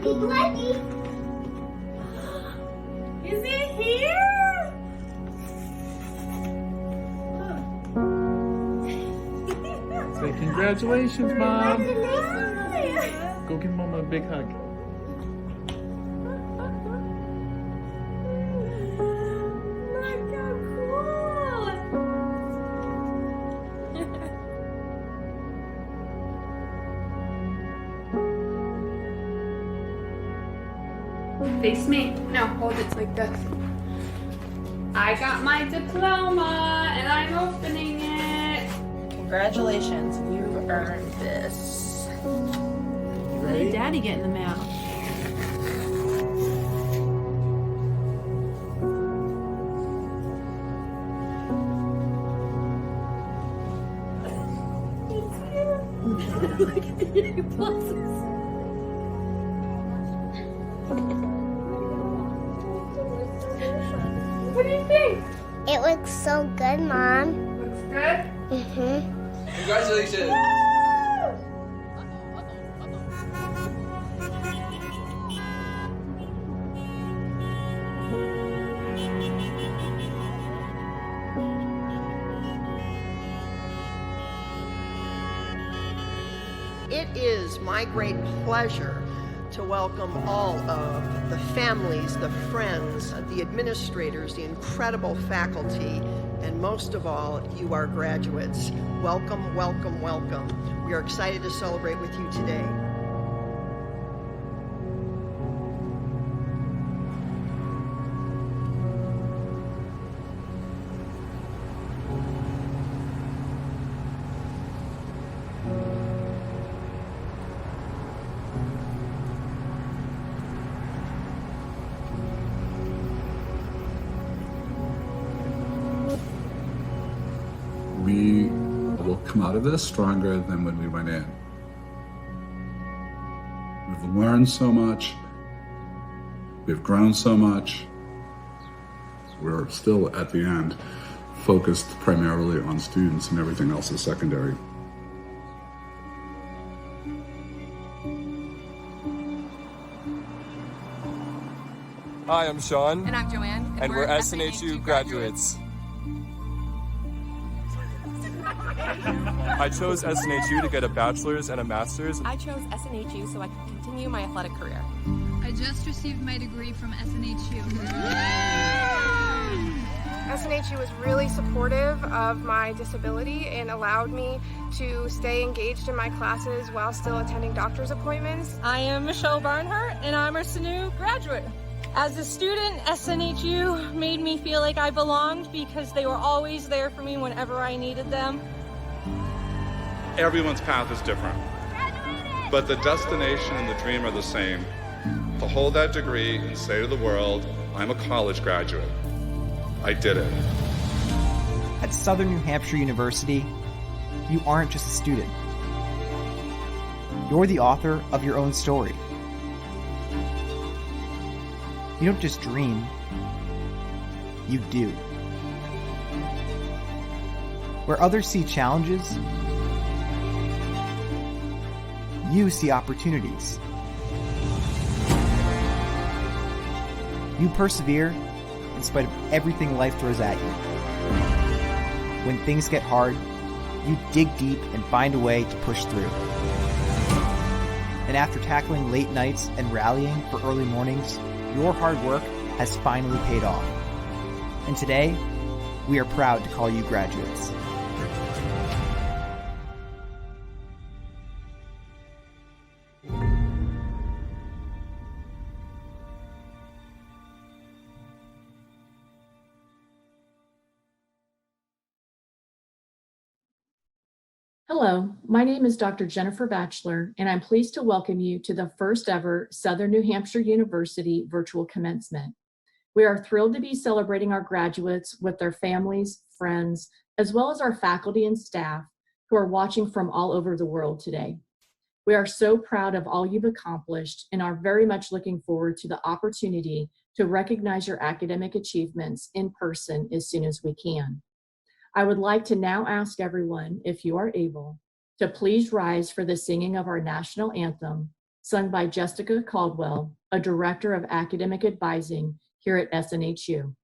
Is it here? Say congratulations, Mom. Congratulations. Go give Mama a big hug. Look how cool. Face me. No, hold it like this. I got my diploma and I'm opening it. Congratulations, you've earned this. You ready? Daddy get in the mail? Look at the pluses. What do you think? It looks so good, Mom. Looks good? Mm-hmm. Congratulations! It is my great pleasure to welcome all of the families, the friends, the administrators, the incredible faculty, and most of all, you, our graduates. Welcome, welcome, welcome. We are excited to celebrate with you today. We will come out of this stronger than when we went in. We've learned so much. We've grown so much. We're still, at the end, focused primarily on students, and everything else is secondary. Hi, I'm Sean. And I'm Joanne. And we're SNHU graduates. I chose SNHU to get a bachelor's and a master's. I chose SNHU so I could continue my athletic career. I just received my degree from SNHU. SNHU was really supportive of my disability and allowed me to stay engaged in my classes while still attending doctor's appointments. I am Michelle Barnhart, and I'm a Snhu graduate. As a student, SNHU made me feel like I belonged because they were always there for me whenever I needed them. Everyone's path is different, but the destination and the dream are the same. To hold that degree and say to the world, I'm a college graduate. I did it. At Southern New Hampshire University, you aren't just a student. You're the author of your own story. You don't just dream, you do. Where others see challenges, you see opportunities. You persevere in spite of everything life throws at you. When things get hard, you dig deep and find a way to push through. And after tackling late nights and rallying for early mornings, your hard work has finally paid off. And today, we are proud to call you graduates. Hello, my name is Dr. Jennifer Batchelor, and I'm pleased to welcome you to the first ever Southern New Hampshire University virtual commencement. We are thrilled to be celebrating our graduates with their families, friends, as well as our faculty and staff who are watching from all over the world today. We are so proud of all you've accomplished and are very much looking forward to the opportunity to recognize your academic achievements in person as soon as we can. I would like to now ask everyone, if you are able, to please rise for the singing of our national anthem, sung by Jessica Caldwell, a Director of Academic Advising here at SNHU.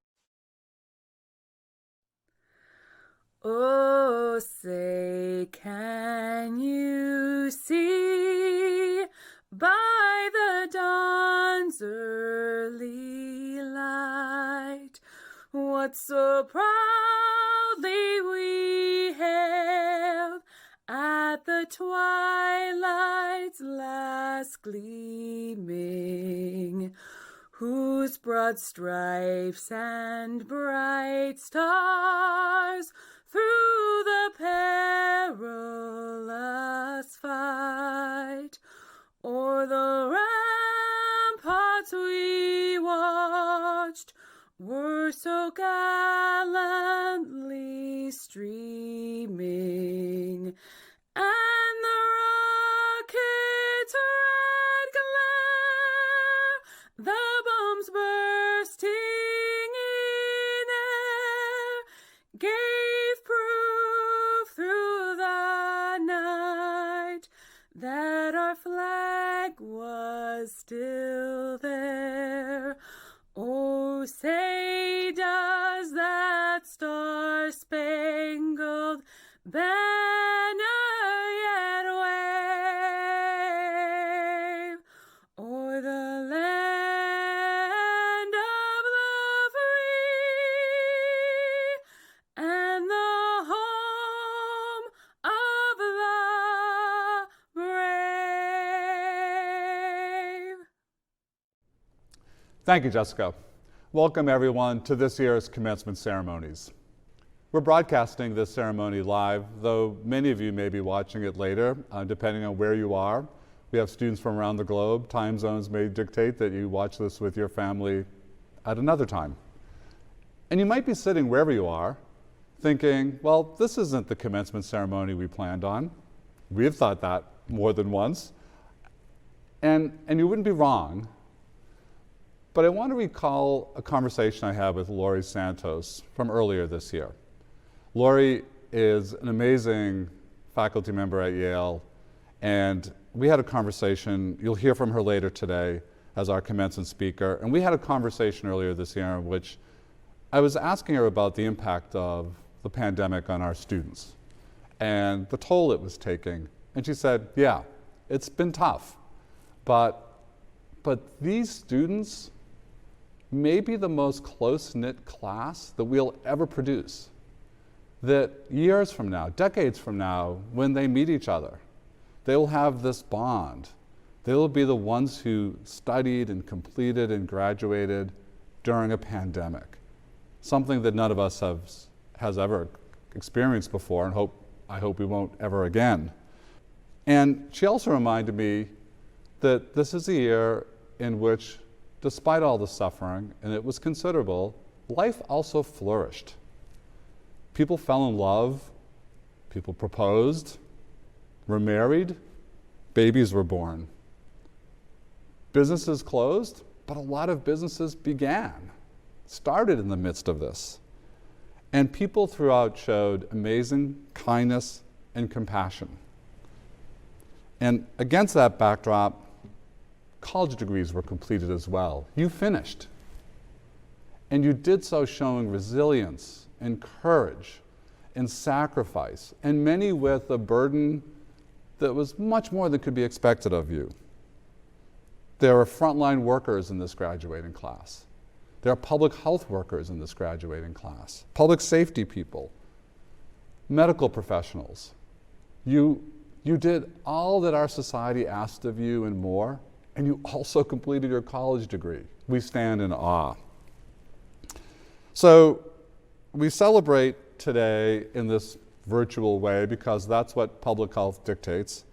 Oh, say, can you see by the dawn's early light what so proudly we hailed at the twilight's last gleaming, whose broad stripes and bright stars through the perilous fight o'er the ramparts we watched were so gallantly streaming, and the rocket's red glare, the bombs bursting in air, gave proof through the night that our flag was still there. Oh, say does that star-spangled banner yet wave o'er the land of the free and the home of the brave? Thank you, Jessica. Welcome everyone to this year's commencement ceremonies. We're broadcasting this ceremony live, though many of you may be watching it later, depending on where you are. We have students from around the globe. Time zones may dictate that you watch this with your family at another time. And you might be sitting wherever you are, thinking, well, this isn't the commencement ceremony we planned on. We've thought that more than once. And you wouldn't be wrong. But I want to recall a conversation I had with Laurie Santos from earlier this year. Laurie is an amazing faculty member at Yale, and we had a conversation. You'll hear from her later today as our commencement speaker. And we had a conversation earlier this year in which I was asking her about the impact of the pandemic on our students and the toll it was taking. And she said, yeah, it's been tough, but these students may be the most close-knit class that we'll ever produce. That years from now, decades from now, when they meet each other, they will have this bond. They will be the ones who studied and completed and graduated during a pandemic, something that none of us has ever experienced before, and I hope we won't ever again. And she also reminded me that this is a year in which, despite all the suffering, and it was considerable, life also flourished. People fell in love, people proposed, were married, babies were born. Businesses closed, but a lot of businesses started in the midst of this. And people throughout showed amazing kindness and compassion. And against that backdrop, college degrees were completed as well. You finished. And you did so showing resilience and courage and sacrifice, and many with a burden that was much more than could be expected of you. There are frontline workers in this graduating class. There are public health workers in this graduating class, public safety people, medical professionals. You did all that our society asked of you and more, and you also completed your college degree. We stand in awe. So we celebrate today in this virtual way because that's what public health dictates.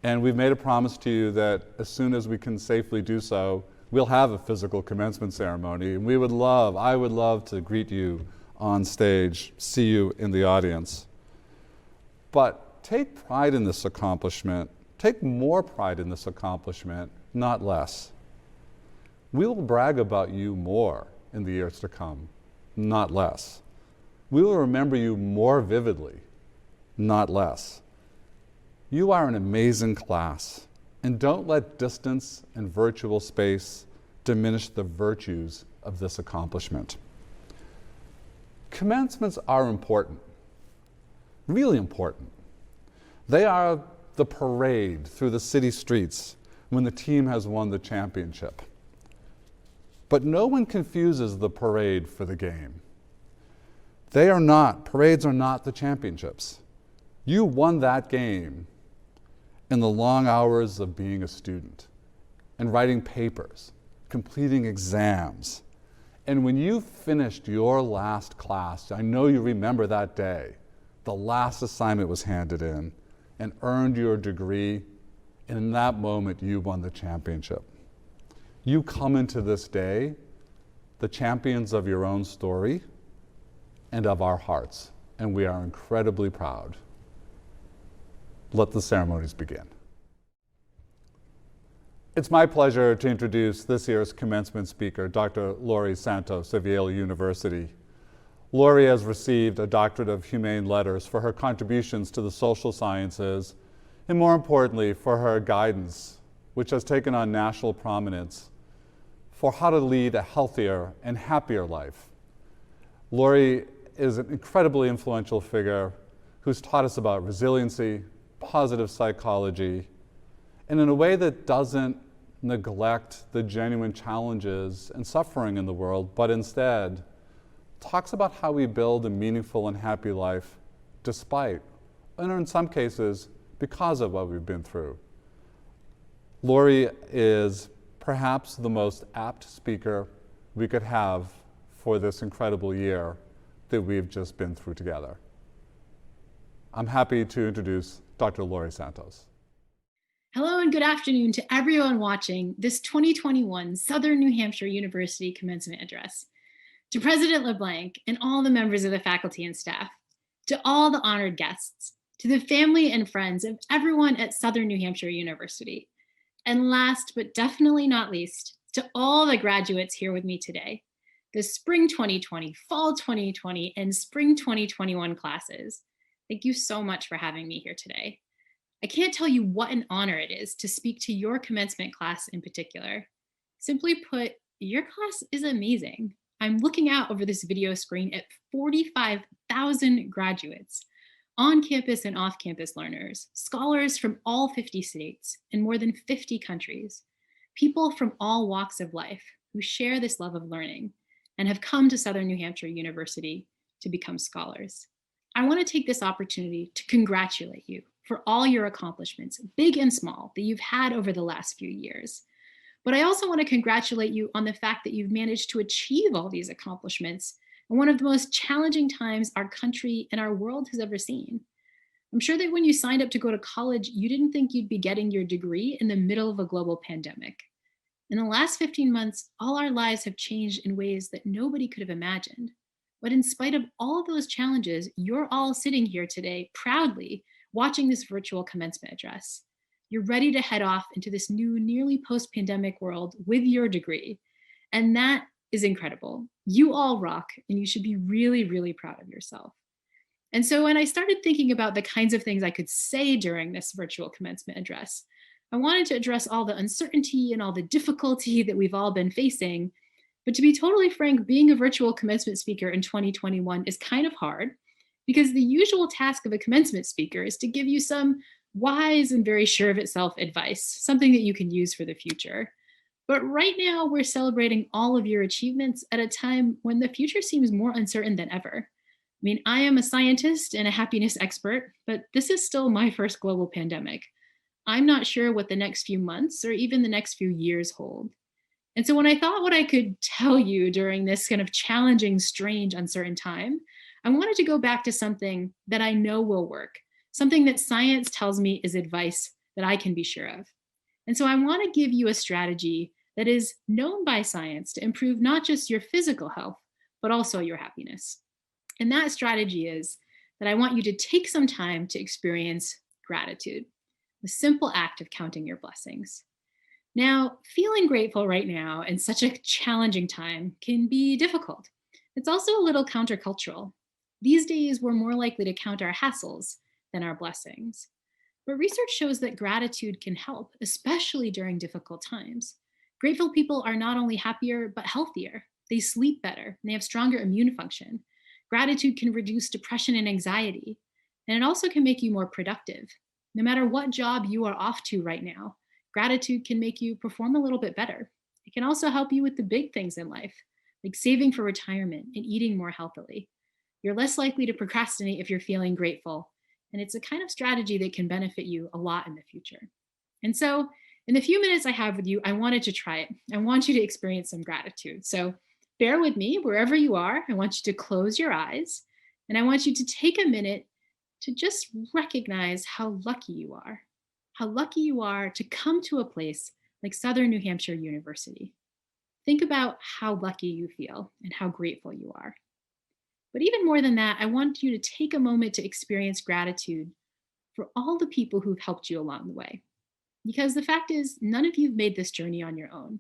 And we've made a promise to you that as soon as we can safely do so, we'll have a physical commencement ceremony. And I would love to greet you on stage, see you in the audience. But take pride in this accomplishment. Take more pride in this accomplishment, not less. We will brag about you more in the years to come, not less. We will remember you more vividly, not less. You are an amazing class. And don't let distance and virtual space diminish the virtues of this accomplishment. Commencements are important, really important. They are the parade through the city streets when the team has won the championship. But no one confuses the parade for the game. Parades are not the championships. You won that game in the long hours of being a student and writing papers, completing exams. And when you finished your last class, I know you remember that day, the last assignment was handed in and earned your degree, and in that moment you won the championship. You come into this day the champions of your own story and of our hearts, and we are incredibly proud. Let the ceremonies begin. It's my pleasure to introduce this year's commencement speaker, Dr. Laurie Santos, Seville University. Laurie has received a Doctorate of Humane Letters for her contributions to the social sciences, and more importantly, for her guidance, which has taken on national prominence for how to lead a healthier and happier life. Laurie is an incredibly influential figure who's taught us about resiliency, positive psychology, and in a way that doesn't neglect the genuine challenges and suffering in the world, but instead talks about how we build a meaningful and happy life despite, and in some cases, because of what we've been through. Laurie is perhaps the most apt speaker we could have for this incredible year that we've just been through together. I'm happy to introduce Dr. Laurie Santos. Hello and good afternoon to everyone watching this 2021 Southern New Hampshire University Commencement Address. To President LeBlanc and all the members of the faculty and staff, to all the honored guests, to the family and friends of everyone at Southern New Hampshire University, and last but definitely not least, to all the graduates here with me today, the Spring 2020, Fall 2020, and Spring 2021 classes. Thank you so much for having me here today. I can't tell you what an honor it is to speak to your commencement class in particular. Simply put, your class is amazing. I'm looking out over this video screen at 45,000 graduates, on-campus and off-campus learners, scholars from all 50 states and more than 50 countries, people from all walks of life who share this love of learning and have come to Southern New Hampshire University to become scholars. I want to take this opportunity to congratulate you for all your accomplishments, big and small, that you've had over the last few years. But I also want to congratulate you on the fact that you've managed to achieve all these accomplishments in one of the most challenging times our country and our world has ever seen. I'm sure that when you signed up to go to college, you didn't think you'd be getting your degree in the middle of a global pandemic. In the last 15 months, all our lives have changed in ways that nobody could have imagined. But in spite of all of those challenges, you're all sitting here today proudly watching this virtual commencement address. You're ready to head off into this new, nearly post-pandemic world with your degree. And that is incredible. You all rock, and you should be really, really proud of yourself. And so when I started thinking about the kinds of things I could say during this virtual commencement address, I wanted to address all the uncertainty and all the difficulty that we've all been facing. But to be totally frank, being a virtual commencement speaker in 2021 is kind of hard, because the usual task of a commencement speaker is to give you some wise and very sure of itself advice, something that you can use for the future. But right now, we're celebrating all of your achievements at a time when the future seems more uncertain than ever. I mean, I am a scientist and a happiness expert, but this is still my first global pandemic. I'm not sure what the next few months or even the next few years hold. And so when I thought what I could tell you during this kind of challenging, strange, uncertain time, I wanted to go back to something that I know will work, something that science tells me is advice that I can be sure of. And so I want to give you a strategy that is known by science to improve not just your physical health, but also your happiness. And that strategy is that I want you to take some time to experience gratitude, the simple act of counting your blessings. Now, feeling grateful right now in such a challenging time can be difficult. It's also a little countercultural. These days, we're more likely to count our hassles than our blessings. But research shows that gratitude can help, especially during difficult times. Grateful people are not only happier, but healthier. They sleep better, and they have stronger immune function. Gratitude can reduce depression and anxiety, and it also can make you more productive. No matter what job you are off to right now, gratitude can make you perform a little bit better. It can also help you with the big things in life, like saving for retirement and eating more healthily. You're less likely to procrastinate if you're feeling grateful, and it's a kind of strategy that can benefit you a lot in the future. And so, in the few minutes I have with you, I wanted to try it. I want you to experience some gratitude. So, bear with me wherever you are. I want you to close your eyes, and I want you to take a minute to just recognize how lucky you are to come to a place like Southern New Hampshire University. Think about how lucky you feel and how grateful you are. But even more than that, I want you to take a moment to experience gratitude for all the people who've helped you along the way. Because the fact is, none of you've made this journey on your own.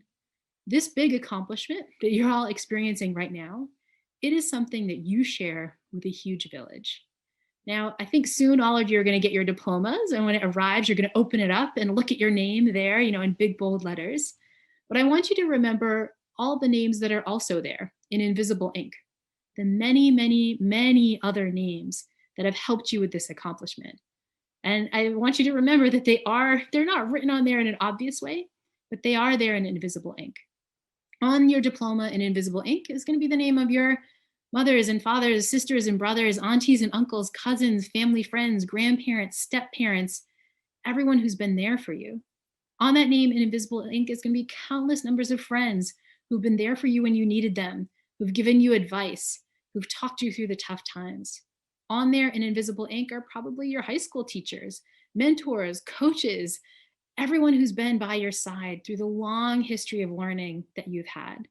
This big accomplishment that you're all experiencing right now, it is something that you share with a huge village. Now, I think soon all of you are going to get your diplomas, and when it arrives, you're going to open it up and look at your name there, in big bold letters. But I want you to remember all the names that are also there in invisible ink, the many, many, many other names that have helped you with this accomplishment. And I want you to remember that they're not written on there in an obvious way, but they are there in invisible ink. On your diploma in invisible ink is going to be the name of your mothers and fathers, sisters and brothers, aunties and uncles, cousins, family, friends, grandparents, step-parents, everyone who's been there for you. On that name in invisible ink is going to be countless numbers of friends who've been there for you when you needed them, who've given you advice, who've talked you through the tough times. On there in invisible ink are probably your high school teachers, mentors, coaches, everyone who's been by your side through the long history of learning that you've had.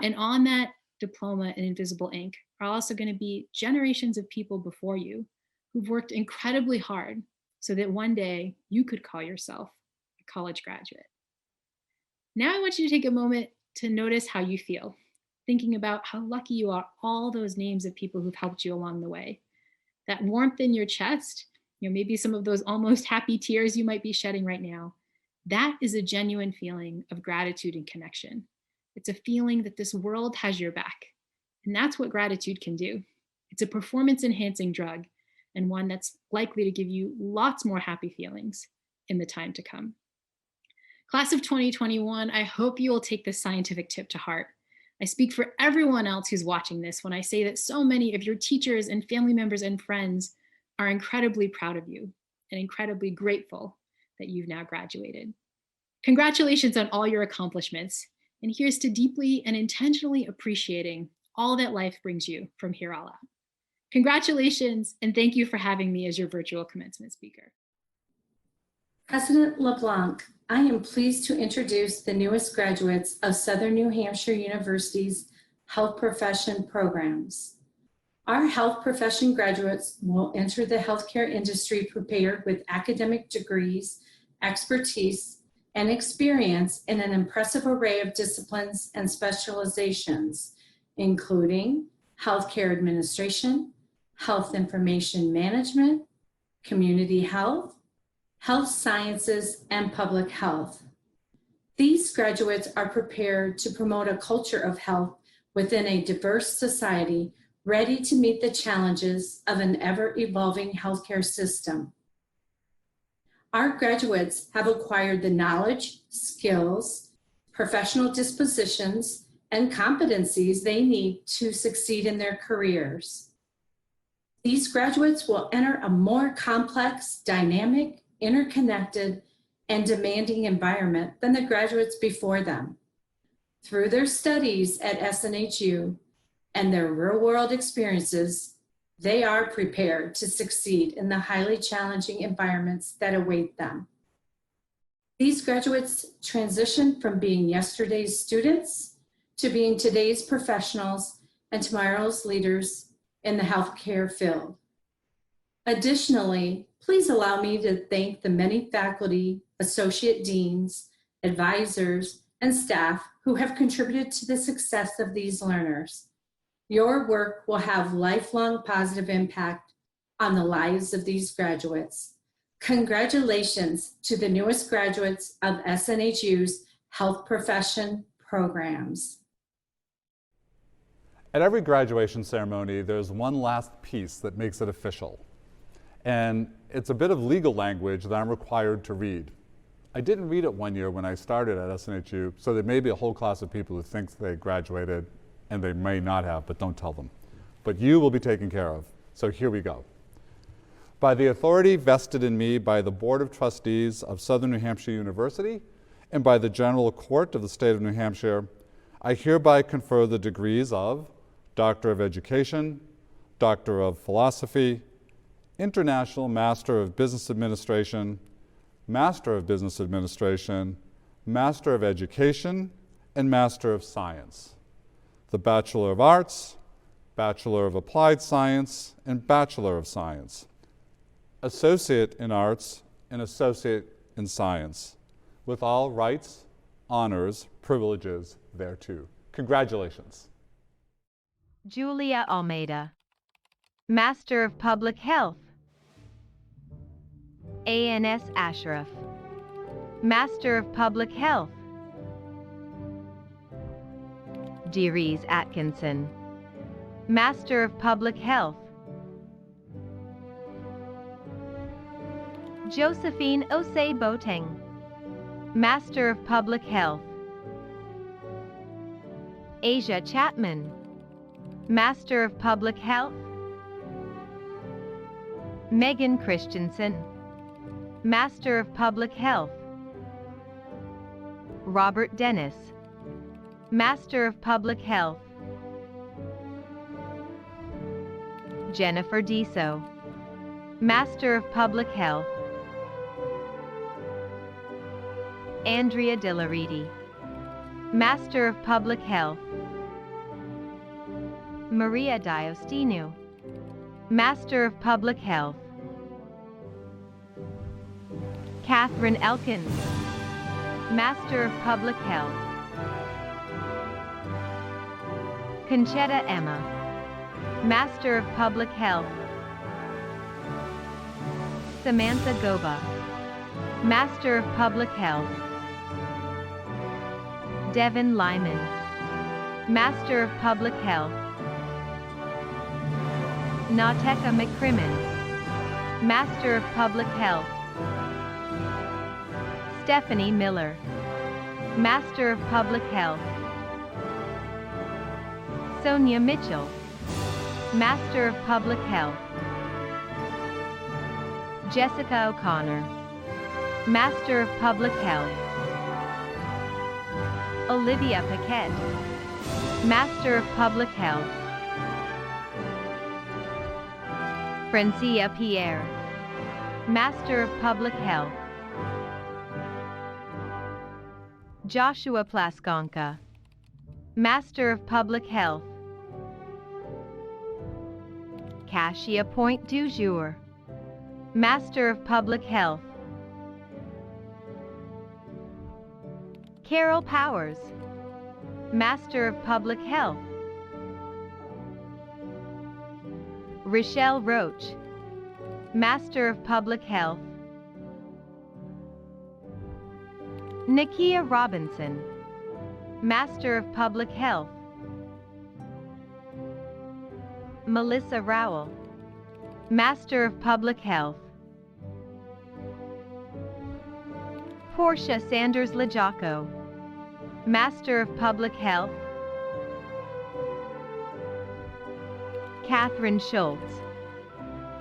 And on that diploma in invisible ink are also going to be generations of people before you who've worked incredibly hard so that one day you could call yourself a college graduate. Now I want you to take a moment to notice how you feel, thinking about how lucky you are, all those names of people who've helped you along the way. That warmth in your chest, maybe some of those almost happy tears you might be shedding right now, that is a genuine feeling of gratitude and connection. It's a feeling that this world has your back. And that's what gratitude can do. It's a performance-enhancing drug, and one that's likely to give you lots more happy feelings in the time to come. Class of 2021, I hope you will take this scientific tip to heart. I speak for everyone else who's watching this when I say that so many of your teachers and family members and friends are incredibly proud of you and incredibly grateful that you've now graduated. Congratulations on all your accomplishments. And here's to deeply and intentionally appreciating all that life brings you from here all out. Congratulations, and thank you for having me as your virtual commencement speaker. President LeBlanc, I am pleased to introduce the newest graduates of Southern New Hampshire University's health profession programs. Our health profession graduates will enter the healthcare industry prepared with academic degrees, expertise, and experience in an impressive array of disciplines and specializations, including healthcare administration, health information management, community health, health sciences, and public health. These graduates are prepared to promote a culture of health within a diverse society ready to meet the challenges of an ever-evolving healthcare system. Our graduates have acquired the knowledge, skills, professional dispositions, and competencies they need to succeed in their careers. These graduates will enter a more complex, dynamic, interconnected, and demanding environment than the graduates before them. Through their studies at SNHU and their real-world experiences, they are prepared to succeed in the highly challenging environments that await them. These graduates transition from being yesterday's students to being today's professionals and tomorrow's leaders in the healthcare field. Additionally, please allow me to thank the many faculty, associate deans, advisors, and staff who have contributed to the success of these learners. Your work will have lifelong positive impact on the lives of these graduates. Congratulations to the newest graduates of SNHU's health profession programs. At every graduation ceremony, there's one last piece that makes it official. And it's a bit of legal language that I'm required to read. I didn't read it one year when I started at SNHU, so there may be a whole class of people who think they graduated, and they may not have, but don't tell them. But you will be taken care of. So here we go. By the authority vested in me by the Board of Trustees of Southern New Hampshire University and by the General Court of the State of New Hampshire, I hereby confer the degrees of Doctor of Education, Doctor of Philosophy, International Master of Business Administration, Master of Business Administration, Master of Education, and Master of Science. The Bachelor of Arts, Bachelor of Applied Science, and Bachelor of Science. Associate in Arts and Associate in Science, with all rights, honors, privileges thereto. Congratulations. Julia Almeida, Master of Public Health. ANS Ashraf, Master of Public Health. Deriz Atkinson, Master of Public Health. Josephine Osei Boateng, Master of Public Health. Asia Chapman, Master of Public Health. Megan Christensen, Master of Public Health. Robert Dennis, Master of Public Health. Jennifer Deso, Master of Public Health. Andrea Dillariti, Master of Public Health. Maria Diostinu, Master of Public Health. Catherine Elkins, Master of Public Health. Conchetta Emma, Master of Public Health. Samantha Goba, Master of Public Health. Devin Lyman, Master of Public Health. Nateka McCrimmon, Master of Public Health. Stephanie Miller, Master of Public Health. Sonia Mitchell, Master of Public Health. Jessica O'Connor, Master of Public Health. Olivia Paquette, Master of Public Health. Francia Pierre, Master of Public Health. Joshua Plaskonka, Master of Public Health. Cassia Point du Jour, Master of Public Health. Carol Powers, Master of Public Health. Rochelle Roach, Master of Public Health. Nakia Robinson, Master of Public Health. Melissa Rowell, Master of Public Health. Portia Sanders Lajaco, Master of Public Health. Catherine Schultz,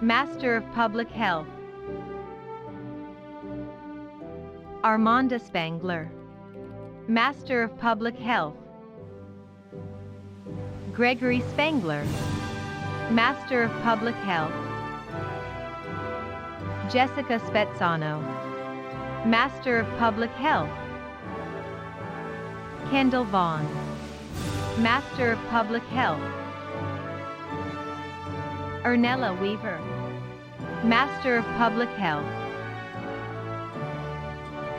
Master of Public Health. Armanda Spangler, Master of Public Health. Gregory Spangler, Master of Public Health. Jessica Spezzano, Master of Public Health. Kendall Vaughn, Master of Public Health. Ernella Weaver, Master of Public Health.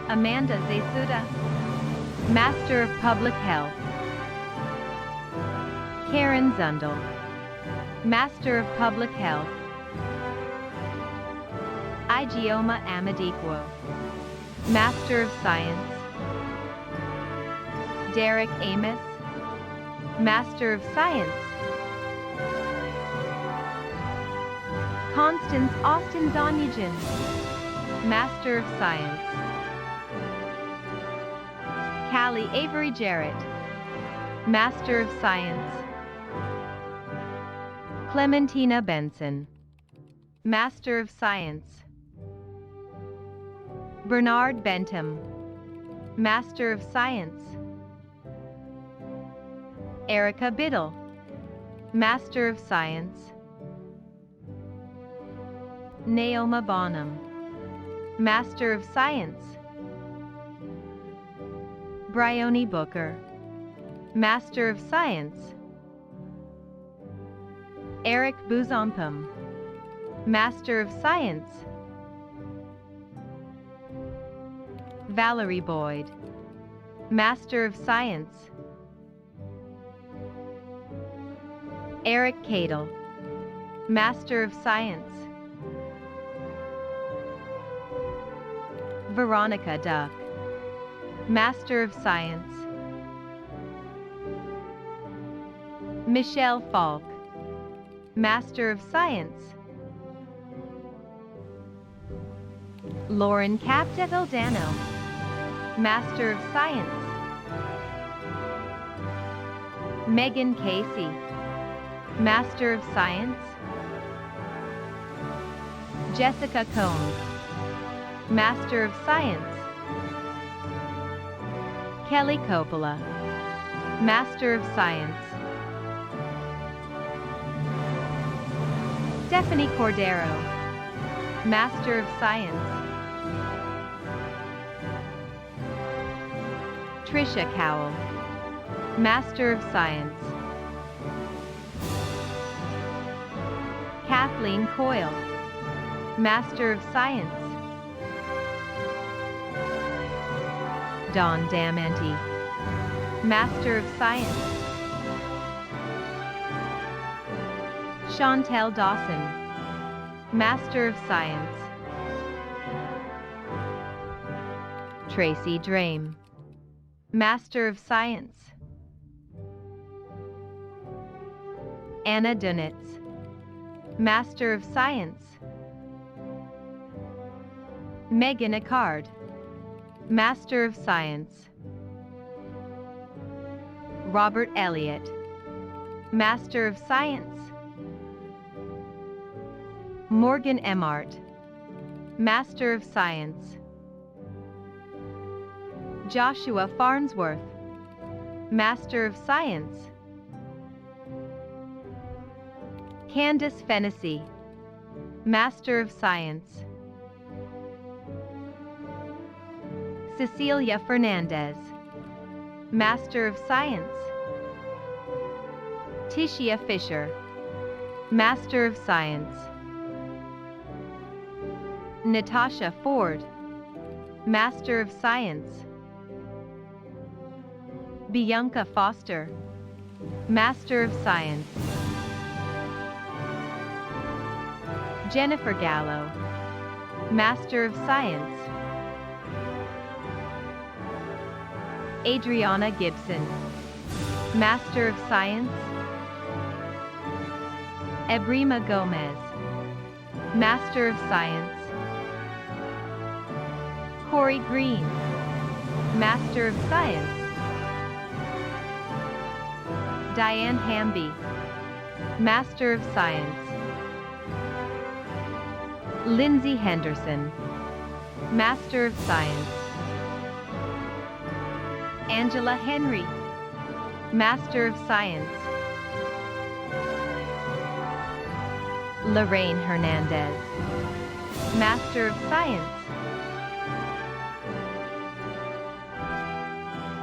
Amanda Zesuda, Master of Public Health. Karen Zundel, Master of Public Health. Igioma Amadikwo, Master of Science. Derek Amos, Master of Science. Constance Austin Zonyajan, Master of Science. Callie Avery Jarrett, Master of Science. Clementina Benson, Master of Science. Bernard Bentham, Master of Science. Erica Biddle, Master of Science. Naoma Bonham, Master of Science. Bryony Booker, Master of Science. Eric Buzompum, Master of Science. Valerie Boyd, Master of Science. Eric Cadle, Master of Science. Veronica Duck, Master of Science. Michelle Falk, Master of Science. Lauren Capdevildano, Master of Science. Megan Casey, Master of Science. Jessica Combs, Master of Science. Kelly Coppola, Master of Science. Stephanie Cordero, Master of Science. Trisha Cowell, Master of Science. Kathleen Coyle, Master of Science. Dawn Damanti, Master of Science. Chantel Dawson, Master of Science. Tracy Drame, Master of Science. Anna Dunitz, Master of Science. Megan Icard, Master of Science. Robert Elliott, Master of Science. Morgan Emart, Master of Science. Joshua Farnsworth, Master of Science. Candace Fennessy, Master of Science. Cecilia Fernandez, Master of Science. Tishia Fisher, Master of Science. Natasha Ford, Master of Science. Bianca Foster, Master of Science. Jennifer Gallo, Master of Science. Adriana Gibson, Master of Science. Ebrima Gomez, Master of Science. Corey Green, Master of Science. Diane Hamby, Master of Science. Lindsay Henderson, Master of Science. Angela Henry, Master of Science. Lorraine Hernandez, Master of Science.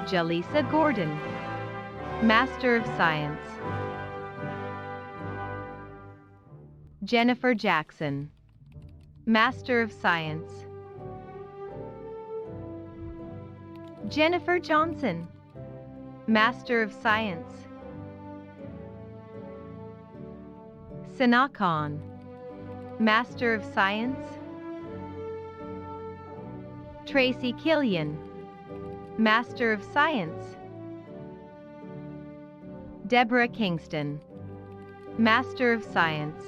Jalisa Gordon, Master of Science. Jennifer Jackson, Master of Science. Jennifer Johnson, Master of Science. Sana Khan, Master of Science. Tracy Killian, Master of Science. Deborah Kingston, Master of Science.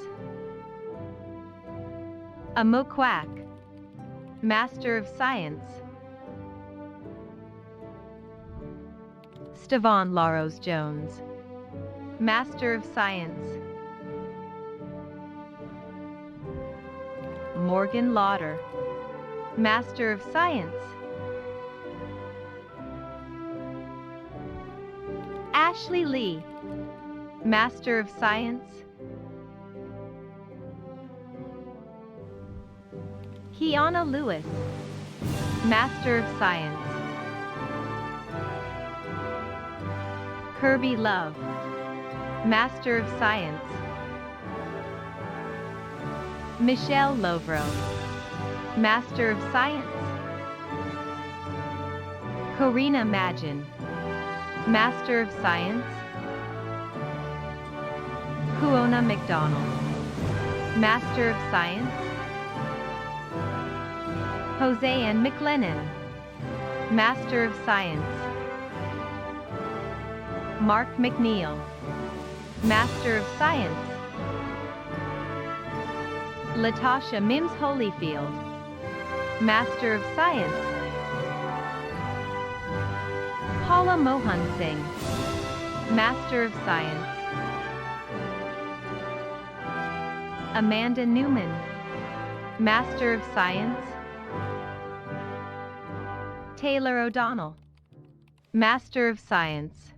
Amo Quack, Master of Science. Stavon Laros Jones, Master of Science. Morgan Lauder, Master of Science. Ashley Lee, Master of Science. Kiana Lewis, Master of Science. Kirby Love, Master of Science. Michelle Lovro, Master of Science. Corina Magin, Master of Science. Kuona McDonald, Master of Science. Joseanne McLennan, Master of Science. Mark McNeil, Master of Science. Latasha Mims Holyfield, Master of Science. Paula Mohan Singh, Master of Science. Amanda Newman, Master of Science. Taylor O'Donnell, Master of Science.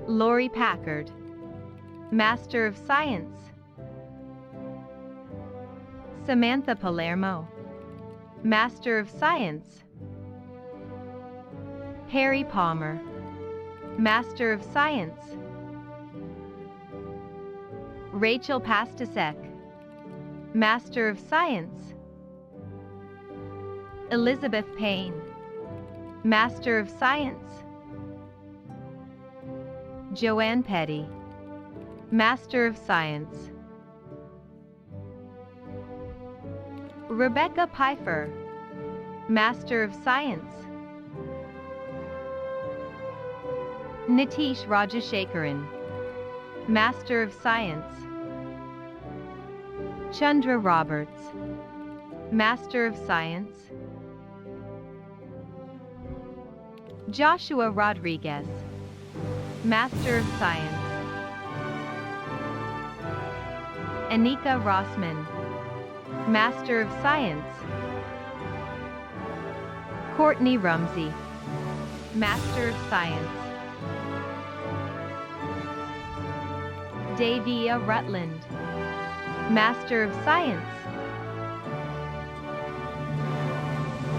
Laurie Packard, Master of Science. Samantha Palermo, Master of Science. Perry Palmer, Master of Science. Rachel Pastasek, Master of Science. Elizabeth Payne, Master of Science. Joanne Petty, Master of Science. Rebecca Pfeiffer, Master of Science. Nitish Rajashekaran, Master of Science. Chandra Roberts, Master of Science. Joshua Rodriguez, Master of Science. Anika Rossman, Master of Science. Courtney Rumsey, Master of Science. Davia Rutland, Master of Science.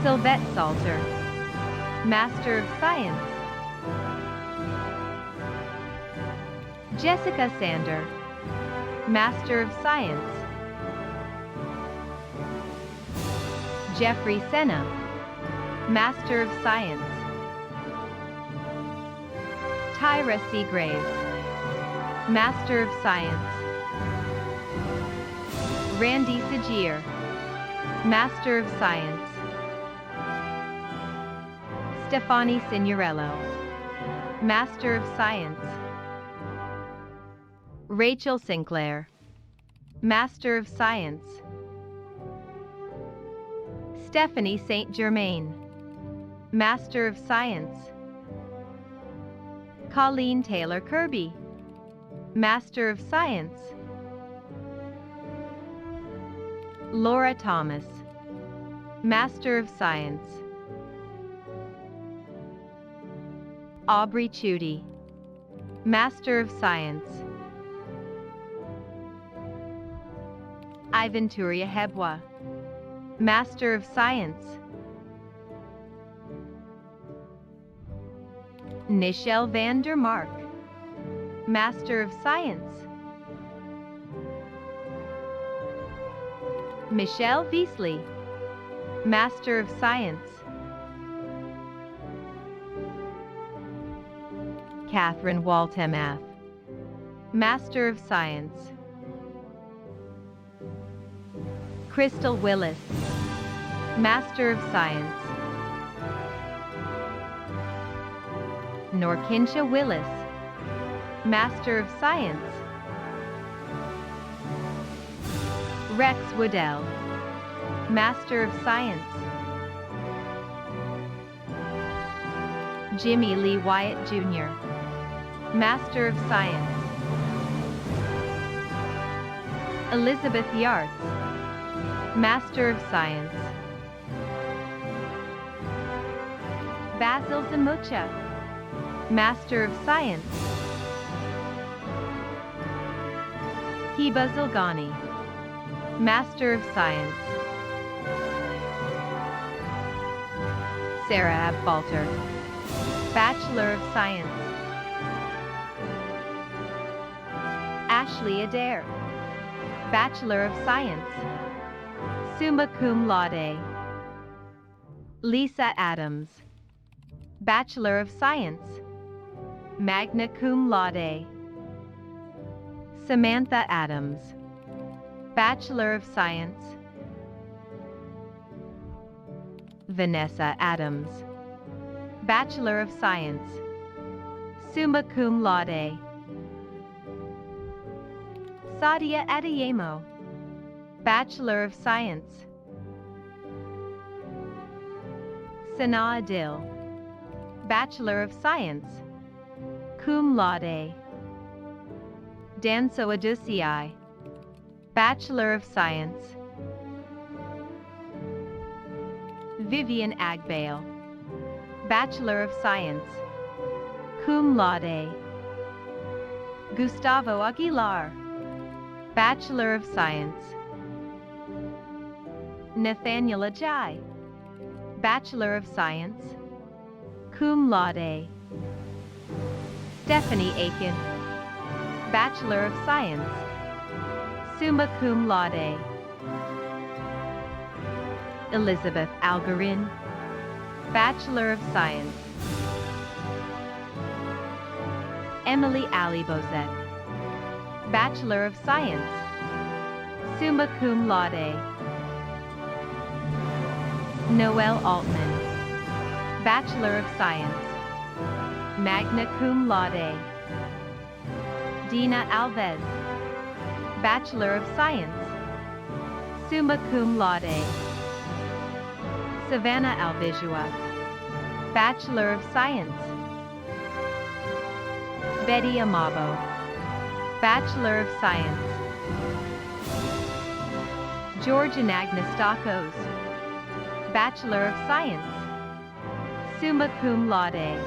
Sylvette Salter, Master of Science. Jessica Sander, Master of Science. Jeffrey Senna, Master of Science. Tyra Seagraves, Master of Science. Randy Sajir, Master of Science. Stefani Signorello, Master of Science. Rachel Sinclair, Master of Science. Stephanie St. Germain, Master of Science. Colleen Taylor Kirby, Master of Science. Laura Thomas, Master of Science. Aubrey Chudy, Master of Science. Ivan Turia Hebwa, Master of Science. Nichelle van der Mark, Master of Science. Michelle Veasley, Master of Science. Catherine Waltemath, Master of Science. Crystal Willis, Master of Science. Norkinsha Willis, Master of Science. Rex Woodell, Master of Science. Jimmy Lee Wyatt Jr., Master of Science. Elizabeth Yarts, Master of Science. Basil Zamucha, Master of Science. Hiba Zilgani, Master of Science. Sarah Abbalter, Bachelor of Science. Ashley Adair, Bachelor of Science, summa cum laude. Lisa Adams, Bachelor of Science, magna cum laude. Samantha Adams, Bachelor of Science. Vanessa Adams, Bachelor of Science, summa cum laude. Sadia Adeyemo, Bachelor of Science. Sanaa Adil, Bachelor of Science, cum laude. Danso Adusei, Bachelor of Science. Vivian Agbale, Bachelor of Science, cum laude. Gustavo Aguilar, Bachelor of Science. Nathaniel Ajay, Bachelor of Science, cum laude. Stephanie Aiken, Bachelor of Science, summa cum laude. Elizabeth Algarin, Bachelor of Science. Emily Ali Bozek, Bachelor of Science, summa cum laude. Noelle Altman, Bachelor of Science, magna cum laude. Dina Alves, Bachelor of Science, summa cum laude. Savannah Alvizua, Bachelor of Science. Betty Amabo, Bachelor of Science. George and Agnes Stakos, Bachelor of Science, summa cum laude.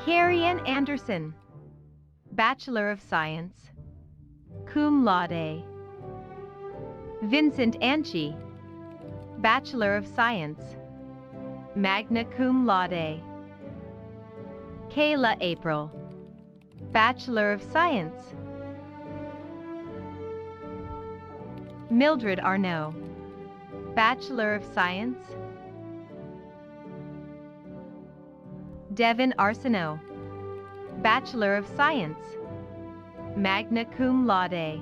Carrie Ann Anderson, Bachelor of Science, cum laude. Vincent Anchi, Bachelor of Science, magna cum laude. Kayla April, Bachelor of Science. Mildred Arnaud, Bachelor of Science. Devin Arsenault, Bachelor of Science, magna cum laude.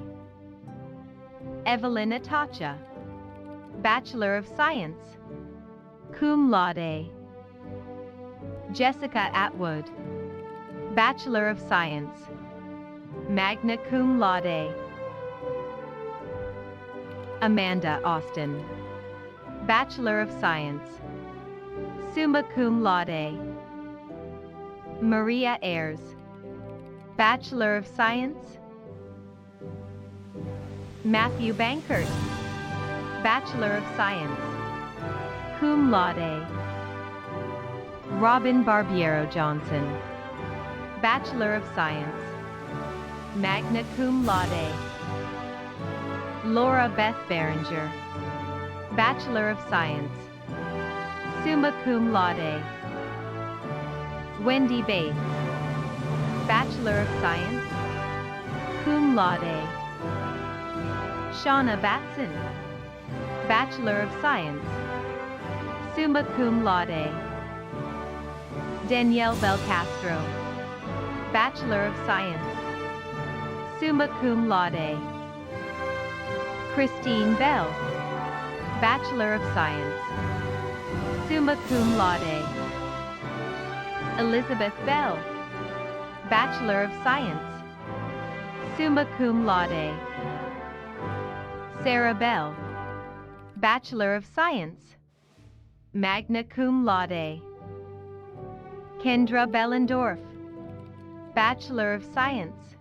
Evelyn Atacha, Bachelor of Science, cum laude. Jessica Atwood, Bachelor of Science, magna cum laude. Amanda Austin, Bachelor of Science, summa cum laude. Maria Ayers, Bachelor of Science. Matthew Bankert, Bachelor of Science, cum laude. Robin Barbiero Johnson, Bachelor of Science, magna cum laude. Laura Beth Berenger, Bachelor of Science, summa cum laude. Wendy Bates, Bachelor of Science, cum laude. Shauna Batson, Bachelor of Science, summa cum laude. Danielle Belcastro, Bachelor of Science, summa cum laude. Christine Bell, Bachelor of Science, summa cum laude. Elizabeth Bell, Bachelor of Science, summa cum laude. Sarah Bell, Bachelor of Science, magna cum laude. Kendra Bellendorf, Bachelor of Science.